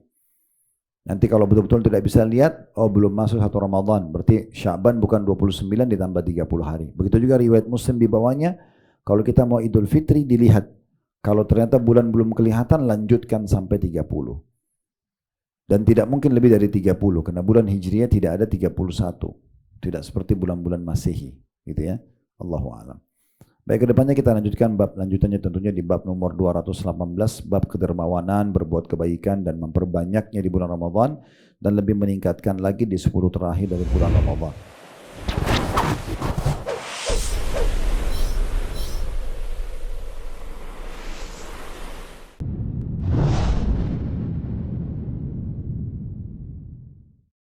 Nanti kalau betul-betul tidak bisa lihat, oh belum masuk 1 Ramadan, berarti Sya'ban bukan 29 ditambah 30 hari. Begitu juga riwayat Muslim di bawahnya, kalau kita mau Idul Fitri dilihat. Kalau ternyata bulan belum kelihatan, lanjutkan sampai 30. Dan tidak mungkin lebih dari 30, karena bulan Hijriah tidak ada 31. Tidak seperti bulan-bulan Masehi, gitu ya. Allahu a'lam. Baik, kedepannya kita lanjutkan bab lanjutannya tentunya di bab nomor 218, bab kedermawanan, berbuat kebaikan dan memperbanyaknya di bulan Ramadan, dan lebih meningkatkan lagi di 10 terakhir dari bulan Ramadan.